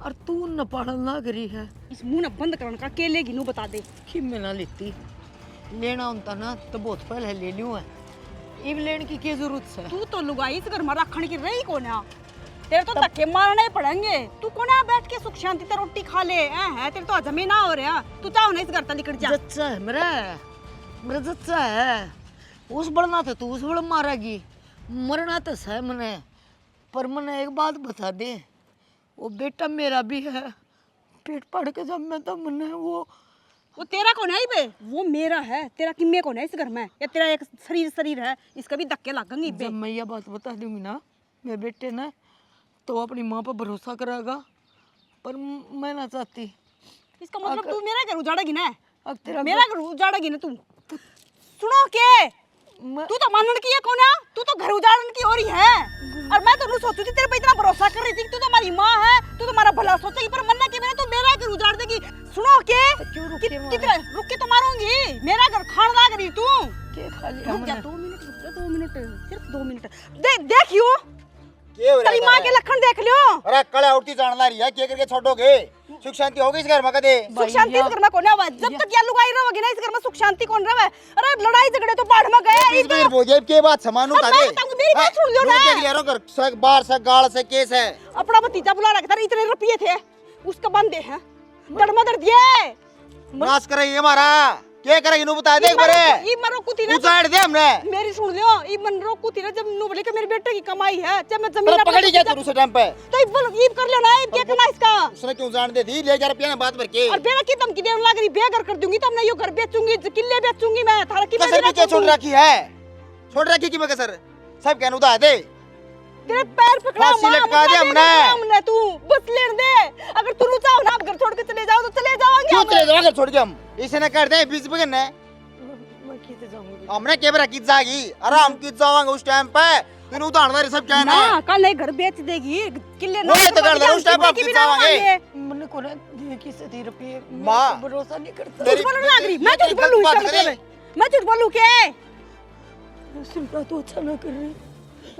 और तू न पालन लाग रही है। इस मुंह ने बंद करने का केले गिनू बता दे। कि मैं ना लेती, लेना होता ना तो बहुत पहले ले लियो है, इब लेने की क्या जरूरत है? तू तो लुगाई इस घर में रखने की रही को ना, तेरे तो धक्के मारने पड़ेंगे। तू को ना बैठ के सुख शांति से रोटी खा ले है, तेरे तो हजम ही ना हो रहा। तू चाहो ना इस घर से निकल जा। जच्चा है मेरा जच्चा है। उस बढ़ना तो तू उस बड़ मारेगी, मरना तो सह मने। पर मने एक बात बता दे, वो बेटा मेरा भी है, पेट पड़ के जब मैं तो मने वो तेरा कौन है बे? वो मेरा है, तेरा किम्मे कौन है इस घर में? या तेरा एक शरीर है, इसका भी धक्के लगेंगे बे। जब मैं ये बात बता दूंगी ना मेरे बेटे ने, तो अपनी माँ पर भरोसा करेगा, पर मैं ना चाहती। इसका मतलब तू मेरा घर उजाड़ेगी ना? अब तेरा मेरा घर उजाड़ेगी ना तू? सुनो के तू तो मानने की है कौन है? तू तो घर उजाड़ने की हो रही है। और मैं तो सोचती थी तेरे पे इतना भरोसा कर रही थी, तू तो हमारी माँ है, तू तो हमारा भला सोचेगी, पर मन्ना के मैंने तो मेरा घर उजाड़ देगी। सुनो के कितने रुक के तो मारूंगी, मेरा घर खान लाग रही तू। रुक जा 2 मिनट, रुक जा 2 मिनट, सिर्फ 2 मिनट। देखियो तेरी माँ के लक्षण देख लियो। अरे कड़ा उठती जान ला रही है, क्या करके छोड़ोगे? सुख शांति होगी इस घर में कदे? सुख शांति इस घर में कौन है? जब तक ये लुगाई रहोगी ना इस घर में सुख शांति कौन रहे? अरे लड़ाई झगड़े तो बाढ़ में गए। इस बार बोझे के बात समान उठा दे। मेरी बात सुन लियो ना। देख यारों घर से बाहर से गाल से केस है। अपना भतीजा बुला रखा था, इतने रुपये थे उसका बंदे हैं, दड़ मदड़ दिए। नाश करे ये हमारा क्या करेगी नु बता दे एक बार ई मरो कुती ना उजाड़ दे हमने मेरी सुन लियो ई मन रो कुती ना जब नु बोले कि मेरे बेटे की कमाई है जब मैं जमीन पर पकड़ी क्या तू उस टाइम पे तो बोल ई कर लेना है क्या करना इसका उसने क्यों जान दे दी ले जा रुपया बात भर के और बेरा की धमकी देने लग रही बेघर कर दूंगी तब मैं यो घर बेचूंगी किले बेचूंगी मैं थारा की कसर भी क्या छोड़ रखी है छोड़ रखी की मैं कसर सब कहने उदा दे तेरे पैर पकड़ा फांसी लटका दे हमने तू बस लेने दे अगर तू चाहो ना घर छोड़ के चले जाओ तो चले जाओगे क्यों चले जाओ घर छोड़ के हम इसे न कर दे बीच बगन ने मैं किते जाऊंगी हमने केबरा की जागी आराम की जावांगे उस टाइम पे तूने उदाहरण सब कहना ना कल नहीं घर बेच देगी किले वो तो कर दे उस टाइम पे की जावांगे मैंने को ना दिए किसे दी रुपये माँ, मैं भरोसा नहीं करता तेरी- बोलने लग रही मैं झूठ बोलूं बात इसका करे। मतलब मैं झूठ बोलूं के सुनना तो अच्छा ना कर रही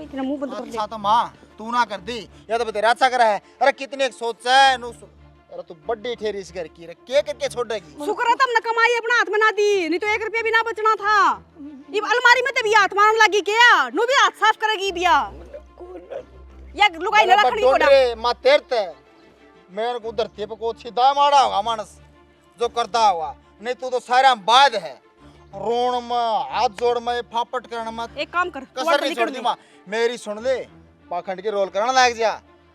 इतना मुंह बंद कर ले अच्छा तो माँ तू ना कर दी या तो तेरा अच्छा करा है अरे कितने एक सोच है अरे तू बड्डी ठेरी इस घर की रे के करके छोड़ेगी शुक्र है तुमने कमाई अपना हाथ में ना दी नहीं तो 1 रुपया भी ना बचना था ये अलमारी में तभी हाथ मारने लगी क्या नु भी हाथ साफ करेगी बिया या लुगाई न रखनी कोड़ा माँ तेरते मेरे को धरती पे को सीधा मारा होगा मानस जो करता होगा नहीं तू तो सारा बाद है रोण में हाथ जोड़ में फापट करना मत एक काम कर कसर नहीं छोड़ दी माँ मेरी सुन ले पाखंड के रोल करना लग जा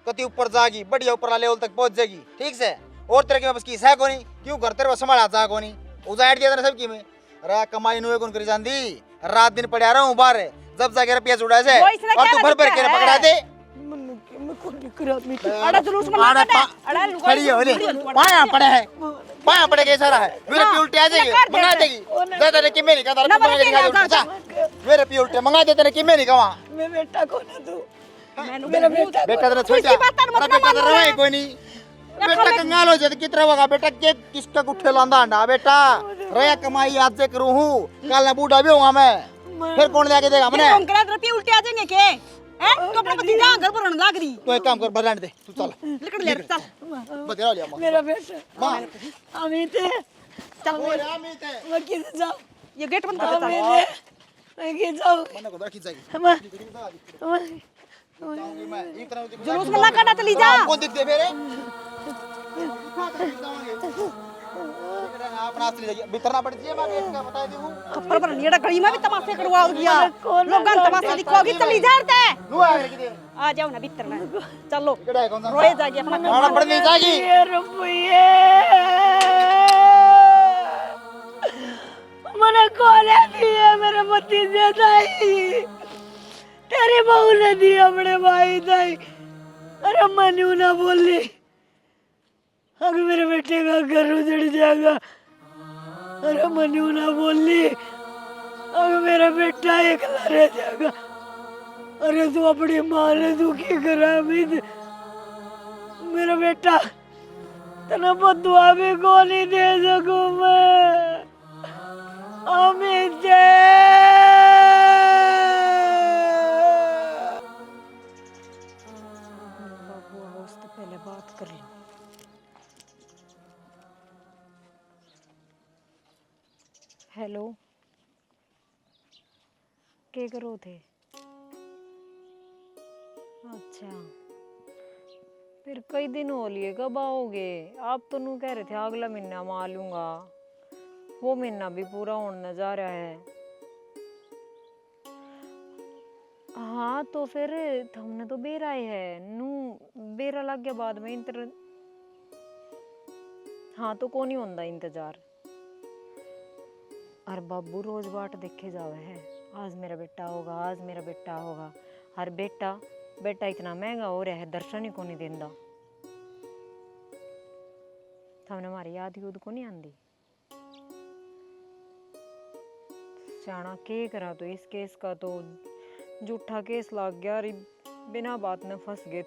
कति ऊपर जागी बढ़िया ऊपर लेवल तक पहुंच जाएगी ठीक से और तेरे के बस की है कोनी क्यों घर तेरे संभाला जा कोनी उजाड़ दिया तेरे सब की में रा कमाई नुए कौन करी जांदी रात दिन पड़ा रहा हूं बाहर जब जाके रुपया जुड़ा से और तू भर भर के पकड़ा दे मैं को नहीं करा मैं अड़ा जुलूस में ना काटे अड़ा लुगाई खड़ी हो ले पाया पड़े है पाया पड़े के सारा है मेरे पे उल्टे आ जाएंगे मंगा देगी दे तेरे की मेरी का ना बने के उल्टा मेरे पे उल्टे मंगा दे तेरे की मेरी कवा मैं बेटा को ना दूं मेरा बेटा बेटा तेरा छोटा अरे बेटा तेरा रहा कोई नहीं बेटा कंगाल हो जाए कितना होगा बेटा के किसका गुठे लांदा अंडा बेटा रया कमाई आज से करूं हूं कल ना बूढ़ा भी होऊंगा मैं फिर कौन लेके देगा मैंने हम करा रुपये उल्टे आ जाएंगे के हैं तो अपना भतीजा घर पर रहने लग रही तो एक काम कर भरने दे तू चल लेकर ले चल बतेरा लिया मां मेरा बेटा मां अमित चल ओ रामित है मैं किसे जाऊं ये गेट बंद कर दे मैं किसे जाऊं मने को रखी जाएगी मैं जाऊंगी मैं एक तरह से जुलूस में ना काटा चली जा कौन दिखते मेरे अपना असली जगह बितरना पड़ जाए मैं गेट का बता दूं खप्पर पर नीड़ा गली में भी तमाशे करवाओ दिया लोग तमाशा दिखाओगी चली जा रे नु आ रे किदे आ जाओ ना भीतर में चलो केड़ा है कौन सा रोए जागी अपना खाना पड़ नहीं जाएगी ये रुपये मैंने कोने दिए मेरे भतीजे दाई तेरी बहू ने दिया अपने भाई दाई अरे मनु ना बोली अगर मेरे बेटे का घर उजड़ जाएगा अरे मनु ना बोली अगर मेरा बेटा एकला रह जाएगा अरे तू अपनी माँ ने दुखी करा अमित मेरा बेटा तेना बदुआ भी को नहीं दे सकूं मैं अमित बाबू उससे पहले बात कर लो हेलो क्या करो थे अच्छा फिर कई दिन हो लिए कब आओगे आप तो नू कह रहे थे अगला महीना में आ लूंगा वो महीना भी पूरा होने जा रहा है हाँ तो फिर हमने तो बेरा ही है नू बेरा लग गया बाद में इंतर हाँ तो कौन ही होंदा इंतजार और बाबू रोज बाट देखे जावे है आज मेरा बेटा होगा आज मेरा बेटा होगा हर बेटा बेटा इतना महंगा हो रहा है दर्शन ही को नहीं देंदा हमने हमारी याद यूद को नहीं आंदी जाना के करा तो इस केस का तो झूठा केस लग गया और बिना बात में फंस गए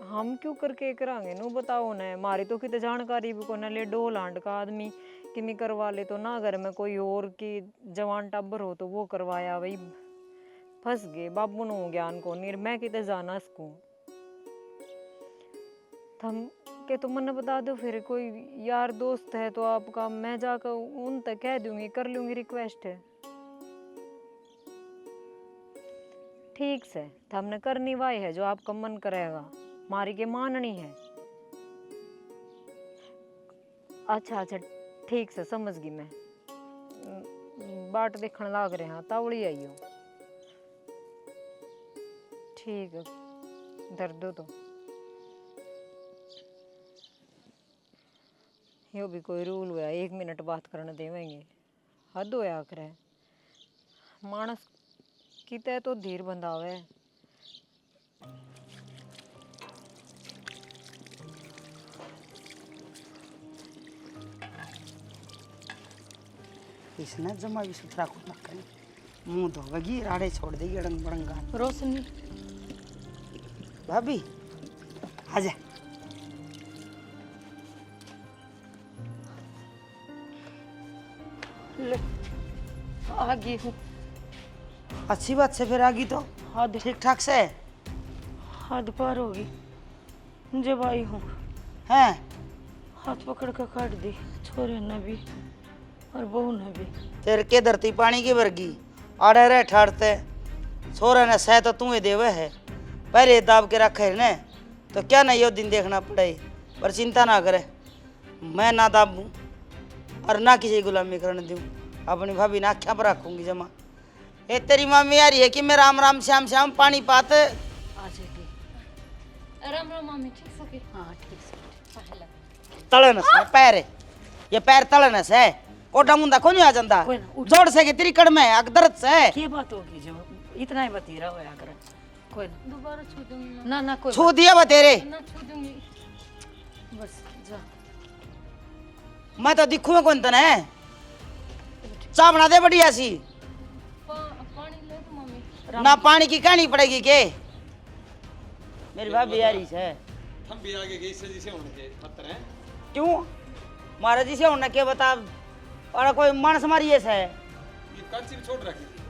हम क्यों करके करांगे नु बताओ ना हमारी तो कितने जानकारी भी को ना ले डोल आंड का आदमी किमी करवा ले तो ना घर में कोई और की जवान टब्बर हो तो वो करवाया वही फंस गए बाबू नो ज्ञान को नहीं मैं कितने जाना सकूं हम के तो मन बता दो फिर कोई यार दोस्त है तो आपका मैं जाकर उन तक कह दूंगी कर लूंगी रिक्वेस्ट है ठीक से तो हमने करनी वाई है जो आपका मन करेगा मारी के माननी है अच्छा अच्छा ठीक से समझ गई मैं। बाट देखने लाग रहे हाँ तावड़ी आई हो। ठीक है दर्द हो तो यो भी कोई रूल हुआ 1 मिनट बात करने देवेंगे, हद होया करे। मानस किते तो धीर बंधावे। इसने जमा भी सुथरा को न करे, मुंह धोवेगी राड़े छोड़ देगी अड़ंग बड़ंगा। रोशनी भाभी आजा। ले आ गई हूँ। अच्छी बात से फिर आ गई तो हद ठीक ठाक से हद पार होगी। जब आई हूँ हैं। हाथ पकड़ कर काट दी छोरे ने भी और बहू ने भी। तेरे के धरती पानी की वर्गी आड़े रहे ठाड़ते छोरा ने सह तो तू ही देवे है, पहले दाब के रखे ने तो क्या नहीं यो दिन देखना पड़े। पर चिंता ना करे, मैं ना दाबूं और ना किसी गुलामी करने दूं, अपनी भाभी ना आख्या पर रखूंगी जमा। ये तेरी मम्मी आ रही है कि मैं राम राम श्याम श्याम पानी पात आ जाएगी। राम राम मामी ठीक सके। हाँ ठीक से तड़नस है पैर है। ये पैर तड़नस है, कोटा मुंदा को नहीं आ जाता कोई ना, उठ। जोड़ से के तेरी कड़ में अकदरत से क्या बात होगी जो इतना ही बतीरा होया कर। कोई ना दोबारा छू दूंगी ना। ना कोई छू दिया बा तेरे। ना छू दूंगी बस जा। मैं तो दिखूंगा कौन तने चाह बना दे बढ़िया सी। पानी ले तो मम्मी। ना पानी की कहानी पड़ेगी के मेरी भाभी आ रही है। हम भी आगे गई से जिसे होने के खतर हैं। क्यों महाराज जी से होने के बता और कोई मानस मारी ऐसा है। ये कंची छोड़ रखी थी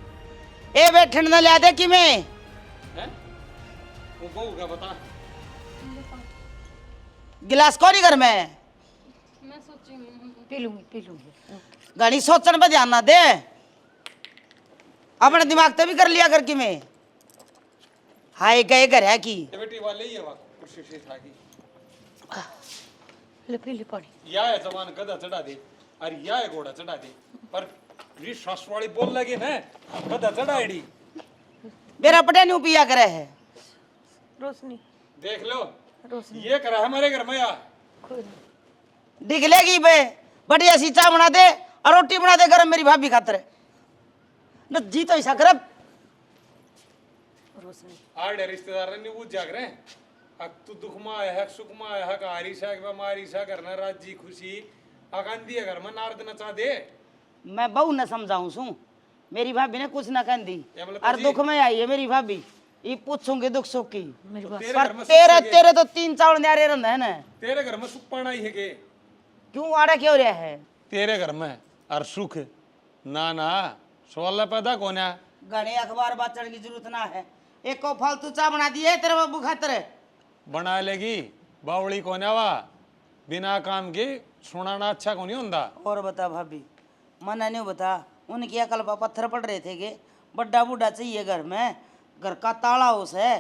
ए बैठने न ले आते कि मैं हैं? वो बहू का बता। गिलास कौन घर में मैं सोची पी लूंगी। घनी सोचने पे ध्यान ना दे, अपने दिमाग ते भी कर लिया कर कि मैं हाय गए घर है की ये बेटी वाले ही है वहाँ कुर्सी से था की ले पी ले पानी। या है जवान गधा चढ़ा दे और या है घोड़ा चढ़ा दे, पर ये सास वाली बोल लगे ना गधा चढ़ाएड़ी। मेरा पटे नहीं पिया करे है। रोशनी देख लो रोशनी ये करा है हमारे घर में या कोई ना। दिख लेगी बे बढ़िया सी चाय बना दे और रोटी बना दे गरम मेरी भाभी खातर न जी तो ऐसा कर। रोशनी आड़े रिश्तेदार ने वो जाग रहे हैं। अब तू दुख में आया है सुख में आया है कारी सा बीमारी सा करना राजी खुशी आकांदी है घर में नारद नचा दे। मैं बहू न समझाऊं सू, मेरी भाभी ने कुछ ना कह दी ये मतलब और जी। दुख में आई है मेरी भाभी, ये पूछूंगी दुख सुख की। मेरी बात तेरे पर घर में सुख तेरे है के? तेरे तो 3 चावल न्यारे रहते हैं ना। तेरे घर में सुख पाना ही है के? क्यों आड़ा क्यों रहा है? तेरे घर में और सुख ना ना सवाल पैदा कौन है? घने अखबार बाचने की जरूरत ना है, एक को फालतू चाय बना दी है तेरे बाबू खातर। बना लेगी बावड़ी कौन है वा बिना काम के सुनाना अच्छा कौन नहीं होता। और बता भाभी मन नहीं बता उनकी अकल पर पत्थर पड़ रहे थे कि बड्डा बूढ़ा चाहिए घर में, घर का ताला उस है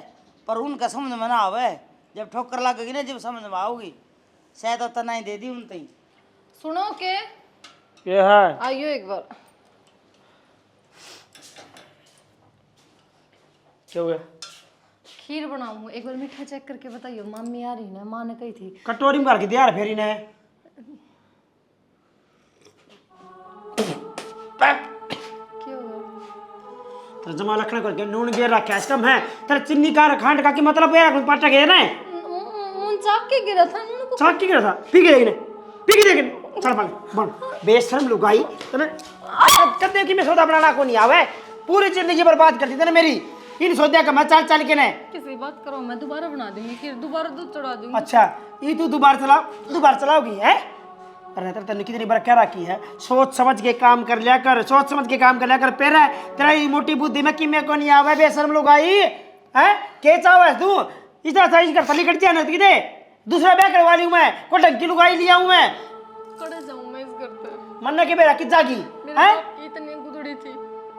पर उनका समझ में ना आवे, जब ठोकर लगेगी ना जब समझ में आओगी शायद तो तना ही दे दी उनते ही। सुनो के ये है आइयो एक बार। क्या हुआ? खीर बनाऊँ एक बार मीठा चेक करके बताइयो। मम्मी आ रही ना, माँ ने कही थी। कटोरी में भर के दिया फेरी ने। क्यों तो जमा लखना करके नून गिर रखा है इसका है तेरा चीनी का खांड का की मतलब है कोई पाटा गया ना उन चाक के गिरा था उनको। चाक की गिरा था पी के देखने पी के देखने चल बन बेशर्म लुगाई तने कब देखी मैं सौदा बनाना को नहीं आवे, पूरी जिंदगी बर्बाद कर दी तने मेरी इन सौदे का मैं चाल चाल के ने। किसी बात करो मैं दोबारा बना दूंगी खीर, दोबारा दूध चढ़ा दूंगी। अच्छा ये तू दोबारा चलाओगी है? अरे तेरे कितनी बार कह रखी है सोच समझ के काम कर लिया कर, सोच समझ के काम कर लिया कर। पेरा तेरा ये मोटी बुद्धि में कि मैं को नहीं आवे बेशर्म लुगाई है के चावे तू इस तरह साइज कर थली कट जाना किदे दूसरा ब्याह करवा ली हूं मैं, को ढंकी लुगाई लिया हूं मैं। कड़े जाऊं मैं इस घर पे। मन्ना के बेरा की जागी है इतनी गुदड़ी थी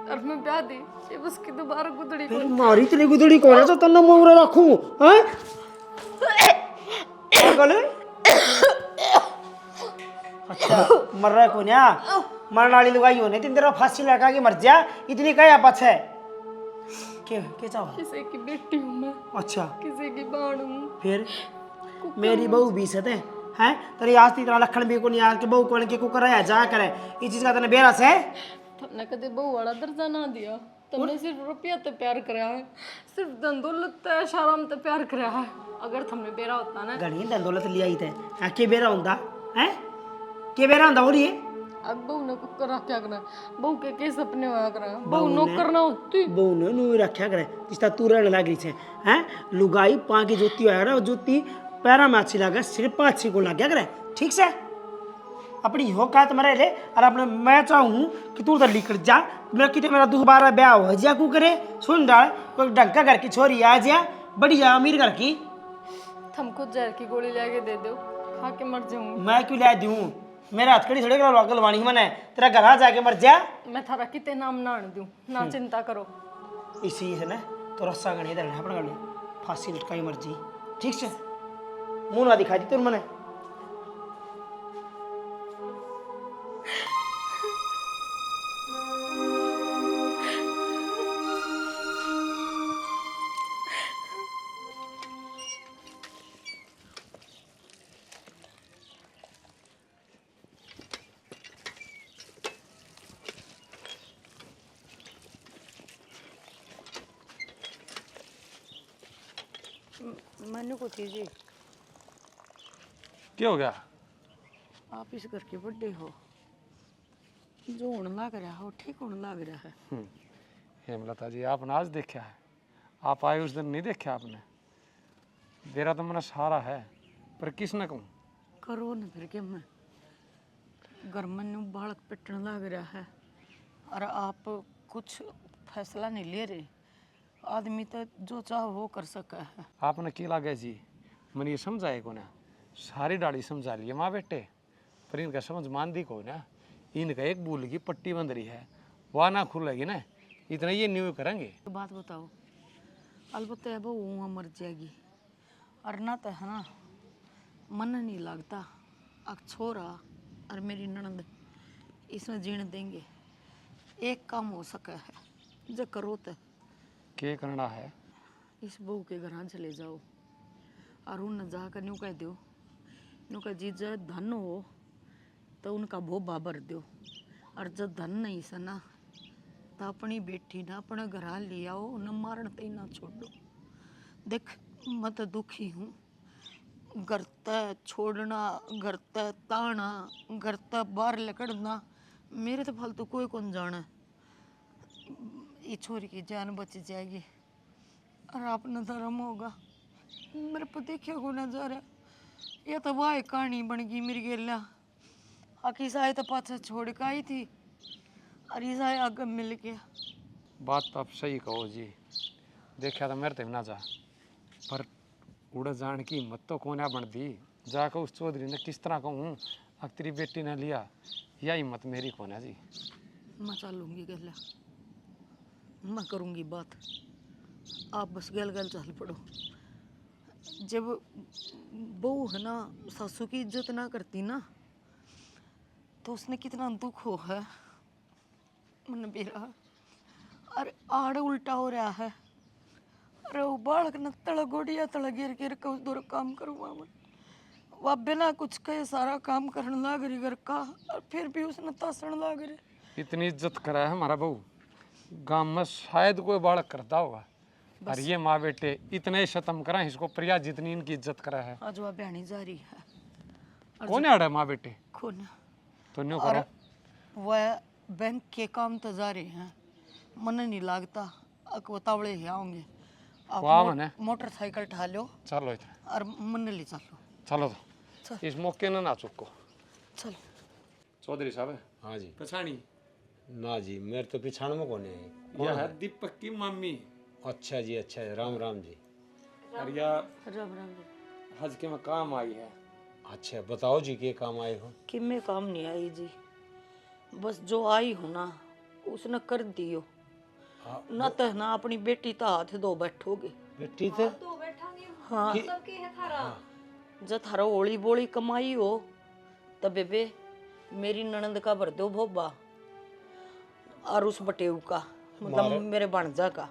और मैं ब्याह दी ये उसकी दोबारा गुदड़ी को। मारी इतनी गुदड़ी कौन है तो तन्ना मोहरा रखूं हैं? अच्छा मर रहा को ना मरने वाली लुगाई होने तीन तेरा फांसी लगा के मर जा इतनी क्या पछ है के चाहो किसी की बेटी हूँ मैं, अच्छा किसी की बाण हूँ। फिर मेरी बहू भी सते हैं तेरी आज इतना लखन भी को नहीं आ के बहू को के कुकर है जा करे ये चीज का तने बेरा से तुमने कदे बहू वाला दर्जा ना दिया, तुमने सिर्फ रुपया ते प्यार कराया है, सिर्फ धन दौलत ते शराम ते प्यार कराया है। अगर तुमने बेरा होता ना घणी धन दौलत लिया ही थे के बेरा हुंदा हैं के बेरा हुंदा हो रही है अब बहू ने कुकर रखा करा, बहू के सपने होया करा, बहू नौकर ना होती। बहू ने नु रखा करे जिसता तू रहने लग रही छे हैं लुगाई पां की जूती होया करे जूती पैरा में अच्छी लगे सिर पर अच्छी को लग गया करे ठीक से अपनी औकात मरे ले और अपने मैं चाहूँ कि तू उधर निकल जा मेरा कितने मेरा दोबारा ब्याह हो जा को करे सुन डाल कोई ढंग का घर की छोरी आ जा बढ़िया अमीर घर की तुमको जहर की गोली लेके दे दो, खा के मर जाऊंगी। मैं क्यों ला दूँ मेरा हथकड़ी थोड़ी करो लोकल वाणी मने तेरा घर आ जाके मर जा मैं थारा कितने नाम ना दूं, ना चिंता करो। इसी है ना तो रस्सा गणी इधर है अपना फांसी लटकाई मर्जी ठीक से मुंह ना दिखाई दी तुम मने मैंने को चीज़ क्या हो गया? आप इस घर के बड़े हो, जो होने लग रहा हो ठीक होने लग रहा है। हेमलता जी आपने आज देखा है, आप आए उस दिन नहीं देखा आपने। मेरा तो मन सारा है पर किस न कहूँ करो न फिर के मैं घर में बालक पिटने लग रहा है और आप कुछ फैसला नहीं ले रहे। आदमी तो जो चाहे वो कर सका है। आपने की लागे जी मन ये समझाए को ना सारी डाली समझा लिया माँ बेटे पर इनका समझ मान दी को ना इनका एक बूल की पट्टी बंद रही है वह ना खुलेगी ना इतना ये न्यू करेंगे। बात बताओ अलबत्ता अब वो मर जाएगी और ना तो है ना मन नहीं लगता अब छोरा और मेरी ननद इसमें जीने देंगे। एक काम हो सका है जो करो तो क्या करना है? इस बहू के घर चले जाओ और उन जाकर न्यू कह दो न्यू कह जी जब धन हो तो उनका भोबा भर दो और जब धन नहीं सना तो अपनी बेटी ना अपने घर ले आओ न मारण ते ना छोड़ो। देख मैं तो दुखी हूँ घर तय छोड़ना घर तय ताना घर तय बाहर लकड़ना मेरे तो फालतू कोई कौन जाना। ये छोरी की जान बच जाएगी और अपना धर्म होगा। मेरे को देखिए को ना जा रहा ये तो वाह कहानी बन गई मेरी गेला आखिर साए तो पाछा छोड़ के आई थी और ये साए आगे मिल गया। बात तो आप सही कहो जी देखा तो मेरे ते ना जा पर उड़ जान की हिम्मत तो कौन बन दी जाकर उस चौधरी ने किस तरह कहूँ अब तेरी बेटी ने लिया यह हिम्मत मेरी कौन है जी। मैं चलूंगी गेला मैं करूंगी बात आप बस गल गल चल पड़ो। जब बहू है ना सासू की इज्जत ना करती ना तो उसने कितना दुख हो है मन बेरा अरे आड़ उल्टा हो रहा है। अरे वो बालक न तड़ गोड़िया तड़ गिर गिर के उस दूर काम करूँगा मैं वह बिना कुछ कहे सारा काम करने लग रही घर का और फिर भी उसने तासन लग रही। इतनी इज्जत करा है हमारा बहू गांव में शायद कोई बालक करता होगा और ये माँ बेटे इतने शतम करा इसको प्रिया जितनी इनकी इज्जत करा है। आज वह बहनी जा रही है कौन है माँ बेटे खून तो न्यू करो वह बैंक के काम तो जा रहे हैं मन नहीं लगता अकवतावड़े ही आऊंगे आप मोटरसाइकिल ठा लो चलो इतना और मन ले चलो चलो तो इस मौके ना चुको चलो। चौधरी साहब हाँ जी पछाणी ना जी मेरे तो पिछाड़ में कौन है यह है दीपक की मम्मी। अच्छा जी अच्छा राम राम जी। और यह राम राम हज के में काम आई है। अच्छा बताओ जी के काम आए हो। कि मैं काम नहीं आई जी बस जो आई हूँ ना उसने कर दियो ना तो ना अपनी बेटी तो हाथ दो बैठोगे बेटी थे हाँ जब थारा ओली बोली कमाई हो तब बेबे मेरी ननद का भर दो भोबा और उस बटेऊ का, मतलब मेरे भांजा का।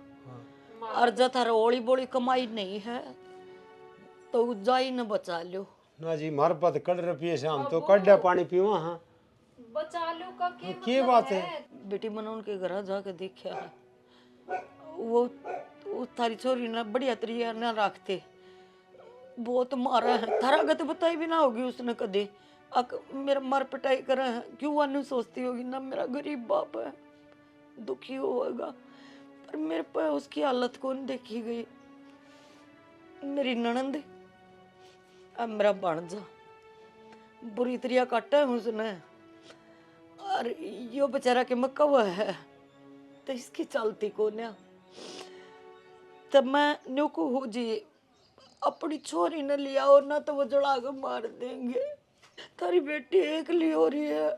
और जब थारा ओली बोली कमाई नहीं है तो जाई न बचा लो। ना जी मार पात कड़ रुपये से हम तो कड्डा पानी पीवा। हाँ बचा लो का के बात है? बेटी मैंने उनके घर जाके देखा है, वो थारी छोरी ना बढ़िया तरीका ना रखते, बहुत मारा है। थारा गत बताई भी ना होगी उसने कदे। मेरा मार पिटाई करा है, क्यों वानू सोचती होगी ना मेरा गरीब बाप है, दुखी होगा। पर मेरे पे उसकी हालत कौन देखी गई। मेरी ननंद अब मेरा भांजा बुरी तरीका काटा है उसने, और यो बेचारा के मक्का हुआ है तो इसकी चलती को ना। तब मैं न्योको हो जी अपनी छोरी न लिया और ना तो वो जड़ा के मार देंगे। तारी बेटी एक ली हो रही है,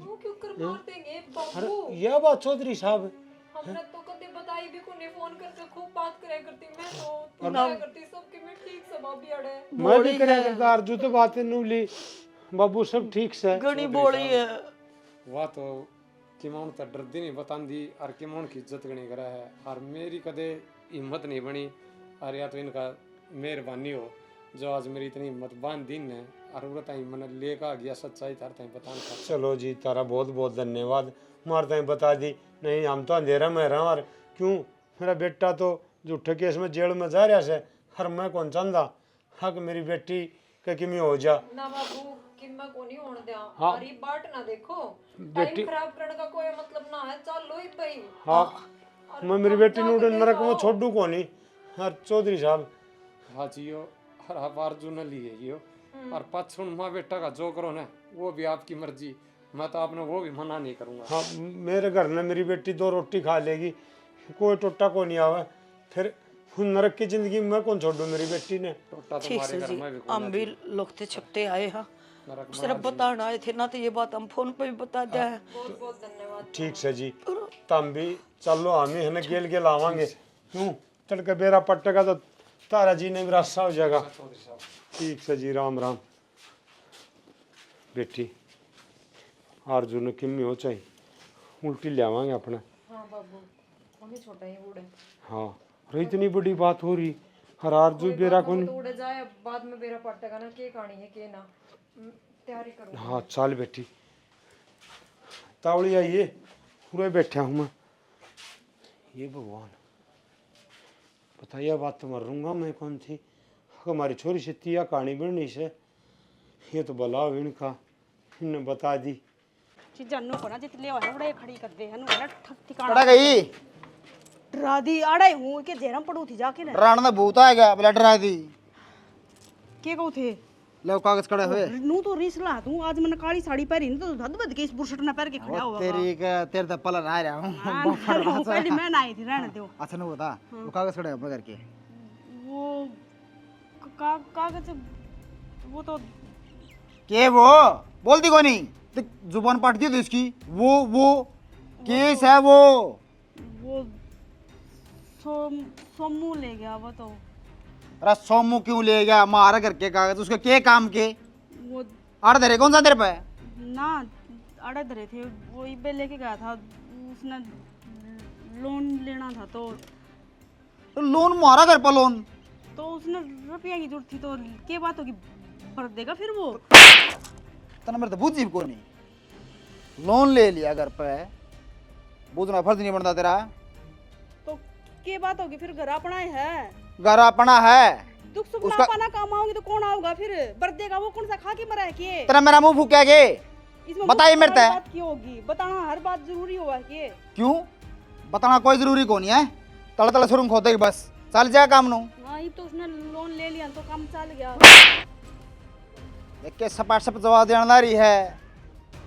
वो क्यों कर मार देंगे बाबू? यह बात चौधरी साहब हमने तो कभी बताई भी को नहीं, फोन करके खूब बात करे करती मैं तो क्या करती सबके में ठीक से भाभी अड़े। मैं भी करे करता अर्जू तो बातें नूली बाबू सब ठीक से घनी बोली है। वाह तो किमोन तो डरदी नहीं बतांदी और किमोन की इज्जत गणी करा है। और मेरी कदे हिम्मत नहीं बनी, और या तो इनका मेहरबानी हो जो आज मेरी इतनी हिम्मत बांध दिन है और उरत मन लेकर गया सच्चाई तार ताई बतान का। चलो जी तारा बहुत बहुत धन्यवाद, मारता ही बता दी। नहीं हम तो अंधेरा में रहा, और क्यों मेरा बेटा तो झूठे केस में जेल में जा रहा है, हर मैं कौन चाहता हक मेरी बेटी के किमी हो जा ना बाबू कि मैं को नहीं होने दिया। हाँ। हमारी बाट ना देखो, बेटी- टाइम खराब करने का कोई मतलब ना है। चलो ही भाई। हाँ मैं मेरी बेटी नूडे नरक में छोड़ू को नहीं। हर चौधरी साहब हाँ जियो हर आप अर्जुन न लिए जियो, और पछुन माँ बेटा का जो करो ना वो भी आपकी मर्जी, मैं तो आपने वो भी मना नहीं करूँगा। हाँ मेरे घर में मेरी बेटी 2 रोटी खा लेगी, कोई टोटा को नहीं आवे, फिर नरक की जिंदगी में कौन छोड़ू मेरी बेटी ने। टोटा ठीक तुम्हारे है घर जी, में भी हम भी लोगते छपते आए हैं, सिर्फ बताना आए थे ना, तो ये बात हम फोन पे भी बता दिया है। बहुत बहुत धन्यवाद। ठीक से जी, तम भी चलो हम ही है गेल गेल आवांगे। क्यों चल के बेरा पट्टेगा तो तारा जी ने भी रास्ता हो जाएगा। ठीक से जी, राम राम। बेटी अर्जुन किम्मी हो चाहिए उल्टी ले आवांगे अपने। हाँ बाबू वही छोटा ही उड़े। हाँ अरे इतनी बड़ी बात हो रही, हर अर्जु बेरा को तो उड़े जाए, बाद में बेरा पटेगा ना, के कहानी है के ना, तैयारी करो। हाँ चल बेटी तावड़ी आइए, पूरे बैठा हूँ मैं। ये भगवान बताइए बात तो मरूंगा मैं कौन थी, हमारी छोरी से तिया कहानी बननी से, ये तो बला इनका इनने बता दी। जानू को ना जितने वाले बड़े खड़ी कर दे हनु ना ठक ठिकाना पड़ा गई राधी आड़े हूं के जेरम पड़ू थी जाके ना राण दा भूत आएगा ब्लड डरा दी के कहू थे लो कागज खड़े हुए नू तो रीस ला तू आज मैंने काली साड़ी पहनी न तो धद बद के इस बुरशट ना पहन के खड़ा हुआ तेरी का तेरे तो पलन आ रहा हूं। पहले मैं ना आई थी रहने दो। अच्छा न बता वो कागज खड़े हुए करके वो कागज वो तो के वो बोलती को नहीं तो जुबान पाट दी तो इसकी वो केस है वो सोमू ले गया वो तो। अरे सोमू क्यों ले गया मारा करके कागज उसके के काम के वो आड़ धरे कौन सा तेरे पे ना अड़े धरे थे वो इबे लेके गया था, उसने लोन लेना था तो लोन मारा घर पर लोन तो उसने रुपया की जरूरत थी तो के बात होगी भर देगा फिर वो। तना मेरे तो बुझ जीव को नहीं लोन ले लिया घर पे बुझना फर्ज नहीं बनता तेरा तो के बात होगी फिर घर अपना ही है, घर अपना है दुख सुख उसका- ना पाना काम आओगे तो कौन आओगा फिर भर देगा वो कौन सा खा के मरा है कि तेरा मेरा मुंह फूका के इसमें बताइए मुझसे मेरे ते। बड़ी बात क्यों होगी, बताना हर बात जरूरी हुआ है कि क्यों बताना कोई जरूरी को नहीं है तड़ तड़ सुरंग खोते ही बस चल जाए काम नु हाँ ये तो उसने लोन ले लिया तो काम चल गया देख के सपाट सप जवाब देने रही है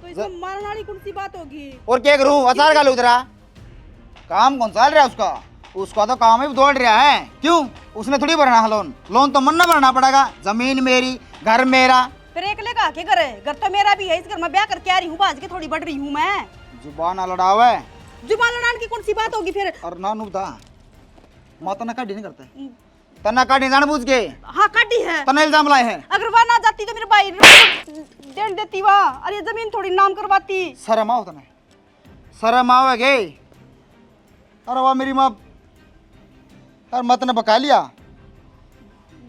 तो इसमें मारने वाली कौन सी बात होगी। और क्या करूं अचार का लू तेरा काम कौन चल रहा है उसका उसका तो काम ही दौड़ रहा है क्यों उसने थोड़ी भरना है लोन तो मन ना भरना पड़ेगा जमीन मेरी घर मेरा फिर एक लेगा के घर तो मेरा भी है, इस घर में ब्याह करके आ रही हूँ बाज के थोड़ी बढ़ रही हूँ मैं। जुबान ना लड़ावे जुबान लड़ाने की कौन सी बात होगी फिर। और ना नु बता माता ना काटी नहीं करते तना काटी जान बूझ के हाँ काटी है तना इल्जाम लाए हैं अगर वह ना जाती तो मेरे भाई दे देती वाह, अरे जमीन थोड़ी नाम करवाती। शर्म आओ तने, शर्म आओगे? अरे वाह मेरी माँ, यार मत ने बका लिया।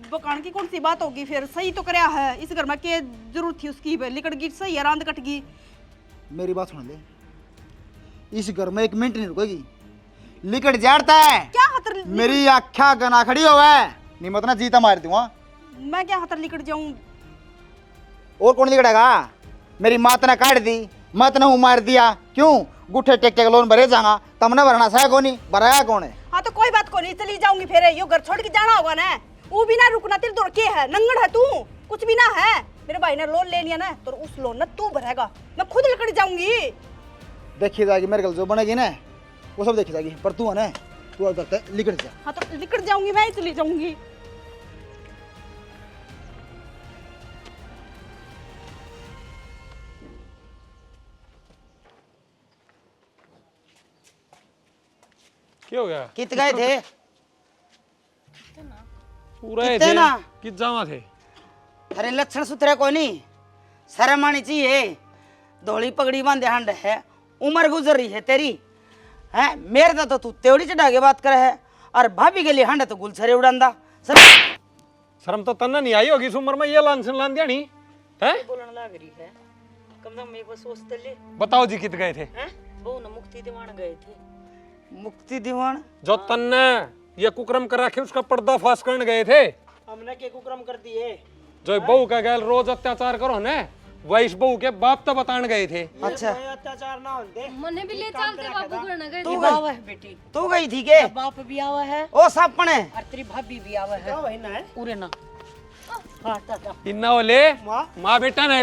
बकान की कौन सी बात होगी फिर, सही तो करया है। इस घर में के जरूरत थी उसकी, लिकड़ गई सही है, रांद कट गई। मेरी बात सुन ले, इस घर में 1 मिनट नहीं रुकेगी, लिकड़ जाड़ता है। क्या खतर? मेरी आख्या गना खड़ी हो है, नहीं मत ना जीता मार दूंगा। मैं क्या खतर लिकड़ जाऊं? और कौन लिकड़ेगा? मेरी मात ने काट दी, मत ने मार दिया, क्यों? गुठे टेक टेक लोन भरे जाऊंगा, तमने भरना सह को नहीं, भराया कौन है? हाँ तो कोई बात को नहीं, चली जाऊंगी फिर। यो घर छोड़ के जाना होगा ना, वो भी ना रुकना। तेरे दौड़ के है, नंगड़ है तू, कुछ भी ना है। मेरे भाई ने लोन ले लिया ना, तो उस लोन ना तू भरेगा, मैं खुद लिकड़ जाऊंगी। देखी जाएगी मेरे गल जो बनेगी ना, वो सब देखी जाएगी, पर तू है ना, तू अगर लिकड़ जा। हाँ तो लिकड़ जाऊंगी, मैं ही चली जाऊंगी। क्या हो गया? कित गए थे? पूरा ही कितने थे ना? कित जावा थे? अरे लक्षण सुथरे को नहीं, शर्म आनी चाहिए। धोली पगड़ी बांधे हंड है, उम्र गुजर रही है तेरी, है मेरे तो तू तेवड़ी चढ़ा के बात करे है, और भाभी के लिए हंड तो गुलछरे उड़ांदा। शर्म तो तन्ना नहीं आई होगी इस उम्र में, ये लान दिया नहीं है? बोलने लग रही है, कम से कम एक बार सोचते ले। बताओ जी कित गए थे? बहू ने मुक्ति दिवान गए थे। मुक्ति दीवान? जो तन्ने ये कुकर्म कर रखे उसका पर्दाफाश करने गए थे। हमने के कुकर्म कर दिए। जो बहू का गैल रोज अत्याचार करो ने, वह इस बहू के बाप तो बताने गए थे। अच्छा अत्याचार ना होते, मने भी ले चलते बाबू घर न गए। तू आवा गई, है बेटी, तू गई थी के? बाप भी आवा है ओ सापने और तेरी भाभी भी आवा है। वही ना है। उरे ना हाँ टाटा। इन्ना ओले माँ बेटा ने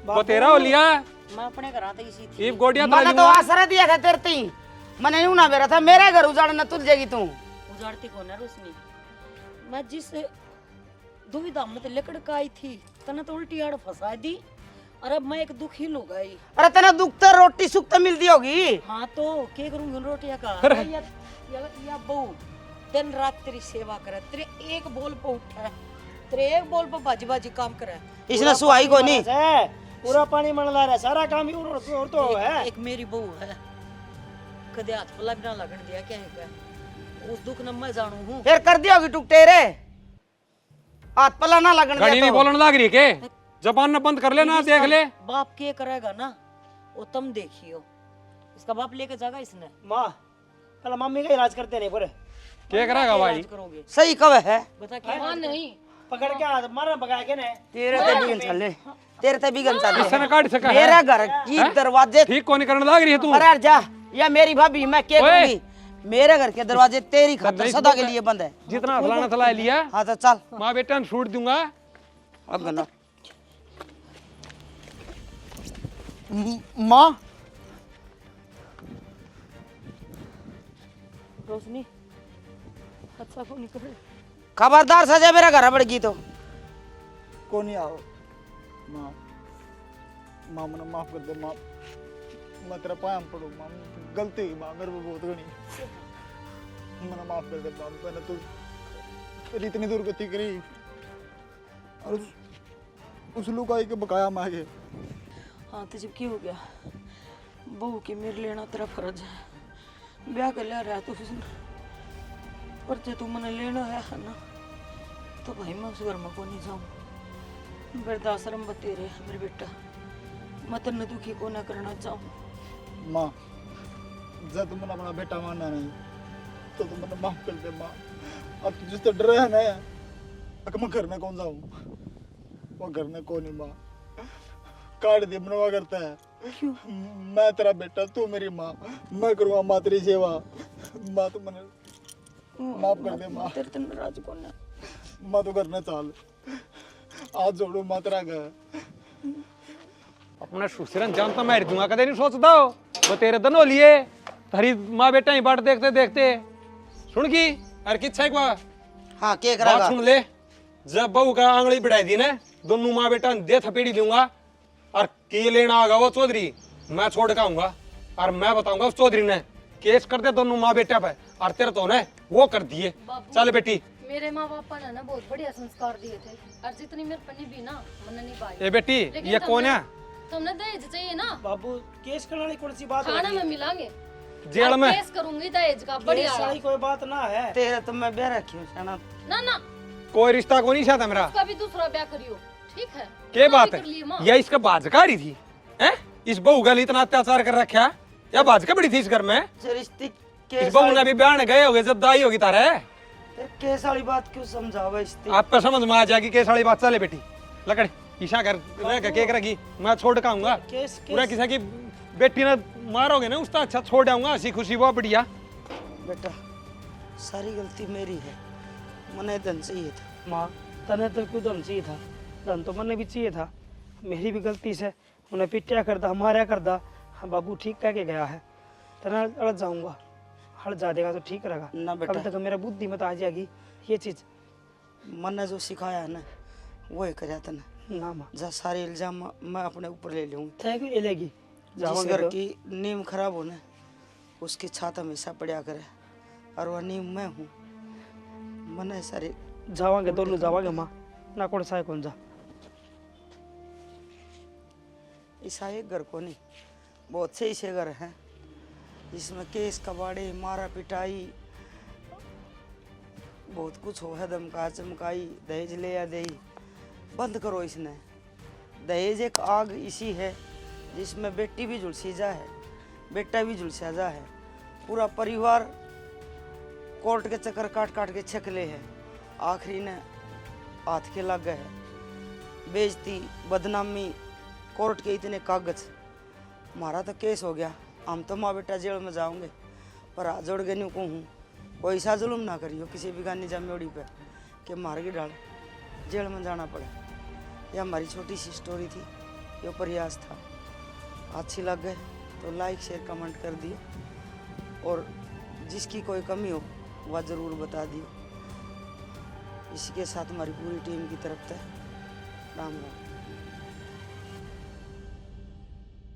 वो तेरा हो लिया, मैं अपने घर आते इसी थी। ईब गोडिया मैंने तो आसरा दिया था तेरे ती, मैंने यूं ना बेरा था, मेरे घर उजाड़ना तुझ जाएगी तू। उजाड़ती कौन है रोशनी? मैं जिस दुविधा में लकड़ का आई थी, तने तो उल्टी आड़ फंसा दी, और अब मैं एक दुखी लोग आई। अरे तेना दुख तो रोटी सुख तो मिलती होगी। हाँ तो क्या करूंगी रोटियां का? या बहू दिन रात तेरी सेवा करे, तेरे एक बोल पे उठे, तेरे एक बोल पे बाजी बाजी काम करे। इसने सुहाई को नहीं, पूरा पानी मन ला रहा है, सारा काम ही और तो है। एक मेरी बहू है, कदे हाथ पर लगना लगन दिया क्या है? उस दुख न मैं जानू हूँ। फिर कर दिया होगी टुकटे रे, हाथ पला ना लगन घड़ी नहीं बोलने लग रही के? जबान न बंद कर लेना, देख ले। बाप के करेगा ना, वो तुम देखियो। इसका बाप लेके जाएगा इसने। माँ पहले मम्मी का इलाज करते नहीं पर क्या करेगा भाई? करोगे सही कब है? बता क्या? नहीं पकड़ के हाथ मारना पकाए के ना। तेरे ते बिगन चले, तेरे ते बिगन चले। इसने काट सका है? मेरा घर की दरवाजे ठीक कौन करने लग रही है तू? अरे जा, या मेरी भाभी मैं क्या करूंगी? मेरे घर के दरवाजे तेरी खातिर सदा के लिए बंद है। जितना फलाना थला लिया, हाँ तो चल माँ बेटा ने छूट दूंगा। अब गना माँ रोशनी अच्छा को निकल। खबरदार सजा, मेरा घर बढ़गी तो को नहीं आओ। माँ माँ मैंने माफ कर दे माँ, मैं तेरा पाया पड़ू माँ, गलती हुई माँ मेरे को बहुत घनी, मैंने माफ कर दे माँ। मैंने तो तेरी इतनी दूर गति करी और उस लुकाई के बकाया मांगे। हाँ तो जब की हो गया, बहू के मेरे लेना तेरा फर्ज है। ब्याह कर लिया रहा तो पर जो तू मैंने लेना है ना, तो भाई मैं उस घर में को नहीं जाऊँ। वृद्धाश्रम बतेरे मेरे बेटा, मैं तेने दुखी को ना करना चाहूँ। माँ जब तुम अपना बेटा मानना नहीं तो तुम मैंने माफ कर दे माँ। अब तुझे तो डर है ना, अब मैं घर में कौन जाऊँ? वो घर में कौन नहीं माँ, काट दिया मनवा करता है। क्यों? मैं तेरा बेटा, तू मेरी माँ, मैं करूँगा माँ तेरी सेवा। माँ तो मैंने माफ कर दे माँ। तेरे तो नाराज कौन है? माँ तो घर में चाल, आज जोड़ो माँ तेरा घर। अपना सुसरन जानता मैं दूंगा, कदे नहीं सोचता हो वो तेरे दन हो लिए थारी माँ बेटा ही बाट देखते देखते सुन की अरे किच्छा एक बार हाँ के बात करेगा? सुन ले। जब बहू का आंगली बढ़ाई दी ना, दोनों माँ बेटा दे थपेड़ी दूंगा, और की लेना आगा वो चौधरी मैं छोड़ के आऊंगा, और मैं बताऊंगा उस चौधरी ने केस कर दे दोनों माँ बेटा पे, और तेरे तो ने वो कर दिए। चल बेटी मेरे माँ बापा ने ना बहुत बढ़िया संस्कार दिए थे और जितनी मेरे पन्नी भी ना मन नहीं पाई। ए बेटी ये कौन है? तुमने दहेज चाहिए ना? बाबू केस करने वाली कौन सी बात थाना है? में मिलांगे, जेल में केस करूंगी दहेज का। बढ़िया केस वाली कोई बात ना है। तेरा तो मैं ब्याह रखी शाना। ना ना, कोई रिश्ता को नहीं चाहता मेरा। उसका भी दूसरा ब्याह करियो, ठीक है? क्या हाँ, बात भी है? कर लिए माँ। ये इसका बाजकारी थी हैं? इस बहू का इतना अत्याचार कर रखा या बाजका बड़ी थी इस घर में? रिश्ते इस बहू ने भी ब्याह गए होगे जब दाई होगी तारे। केस वाली बात क्यों समझावा इसते? आप पे समझ में आ जाएगी केस वाली बात। चले बेटी लकड़ ईशा कर रह के केक रखी मैं छोड़ के आऊंगा। केस पूरा किसी की बेटी ने मारोगे ना उसका अच्छा छोड़ आऊंगा हंसी खुशी बहुत बढ़िया। बेटा सारी गलती मेरी है, मने धन चाहिए था। माँ तने तो क्यों धन चाहिए था? धन तो मने भी चाहिए था। मेरी भी गलती से उन्हें पिटिया करदा मारा करदा। हाँ बाबू ठीक कह के गया है। तना अड़ जाऊंगा, हट जा देगा तो ठीक रहेगा ना बेटा। कभी तक मेरा बुद्धि मत आ जाएगी ये चीज। मने जो सिखाया है ना वही कर जाता ना। ना माँ जा सारे इल्जाम मैं अपने ऊपर ले लूंगी। तय क्यों लेगी? जिस जावांगे घर तो की नींव खराब हो ना उसकी छात हमेशा पड़ा करे और वह नींव मैं हूँ। मने सारे जावांगे, दोनों जावांगे माँ। ना कौन सा है कौन जा। ऐसा एक घर को नहीं, बहुत से ऐसे घर हैं जिसमें केस कबाड़े मारा पिटाई बहुत कुछ हो है, धमका चमकाई, दहेज ले या दे। बंद करो इसने। दहेज एक आग इसी है जिसमें बेटी भी झुलसीजा है, बेटा भी झुलसाजा है, पूरा परिवार कोर्ट के चक्कर काट काट के छकले है, आखिरी ने हाथ के लग गए है। बेइज्जती बदनामी कोर्ट के इतने कागज। हमारा तो केस हो गया, हम तो माँ बेटा जेल में जाओगे, पर हाथ जोड़ के नहीं कहूँ कोई ऐसा जुल्म ना करियो किसी भी गानी जामेड़ी पे कि मार के डाल जेल में जाना पड़े। यह हमारी छोटी सी स्टोरी थी, ये प्रयास था। अच्छी लग गए तो लाइक शेयर कमेंट कर दियो और जिसकी कोई कमी हो वह ज़रूर बता दियो। इसी के साथ हमारी पूरी टीम की तरफ से राम राम।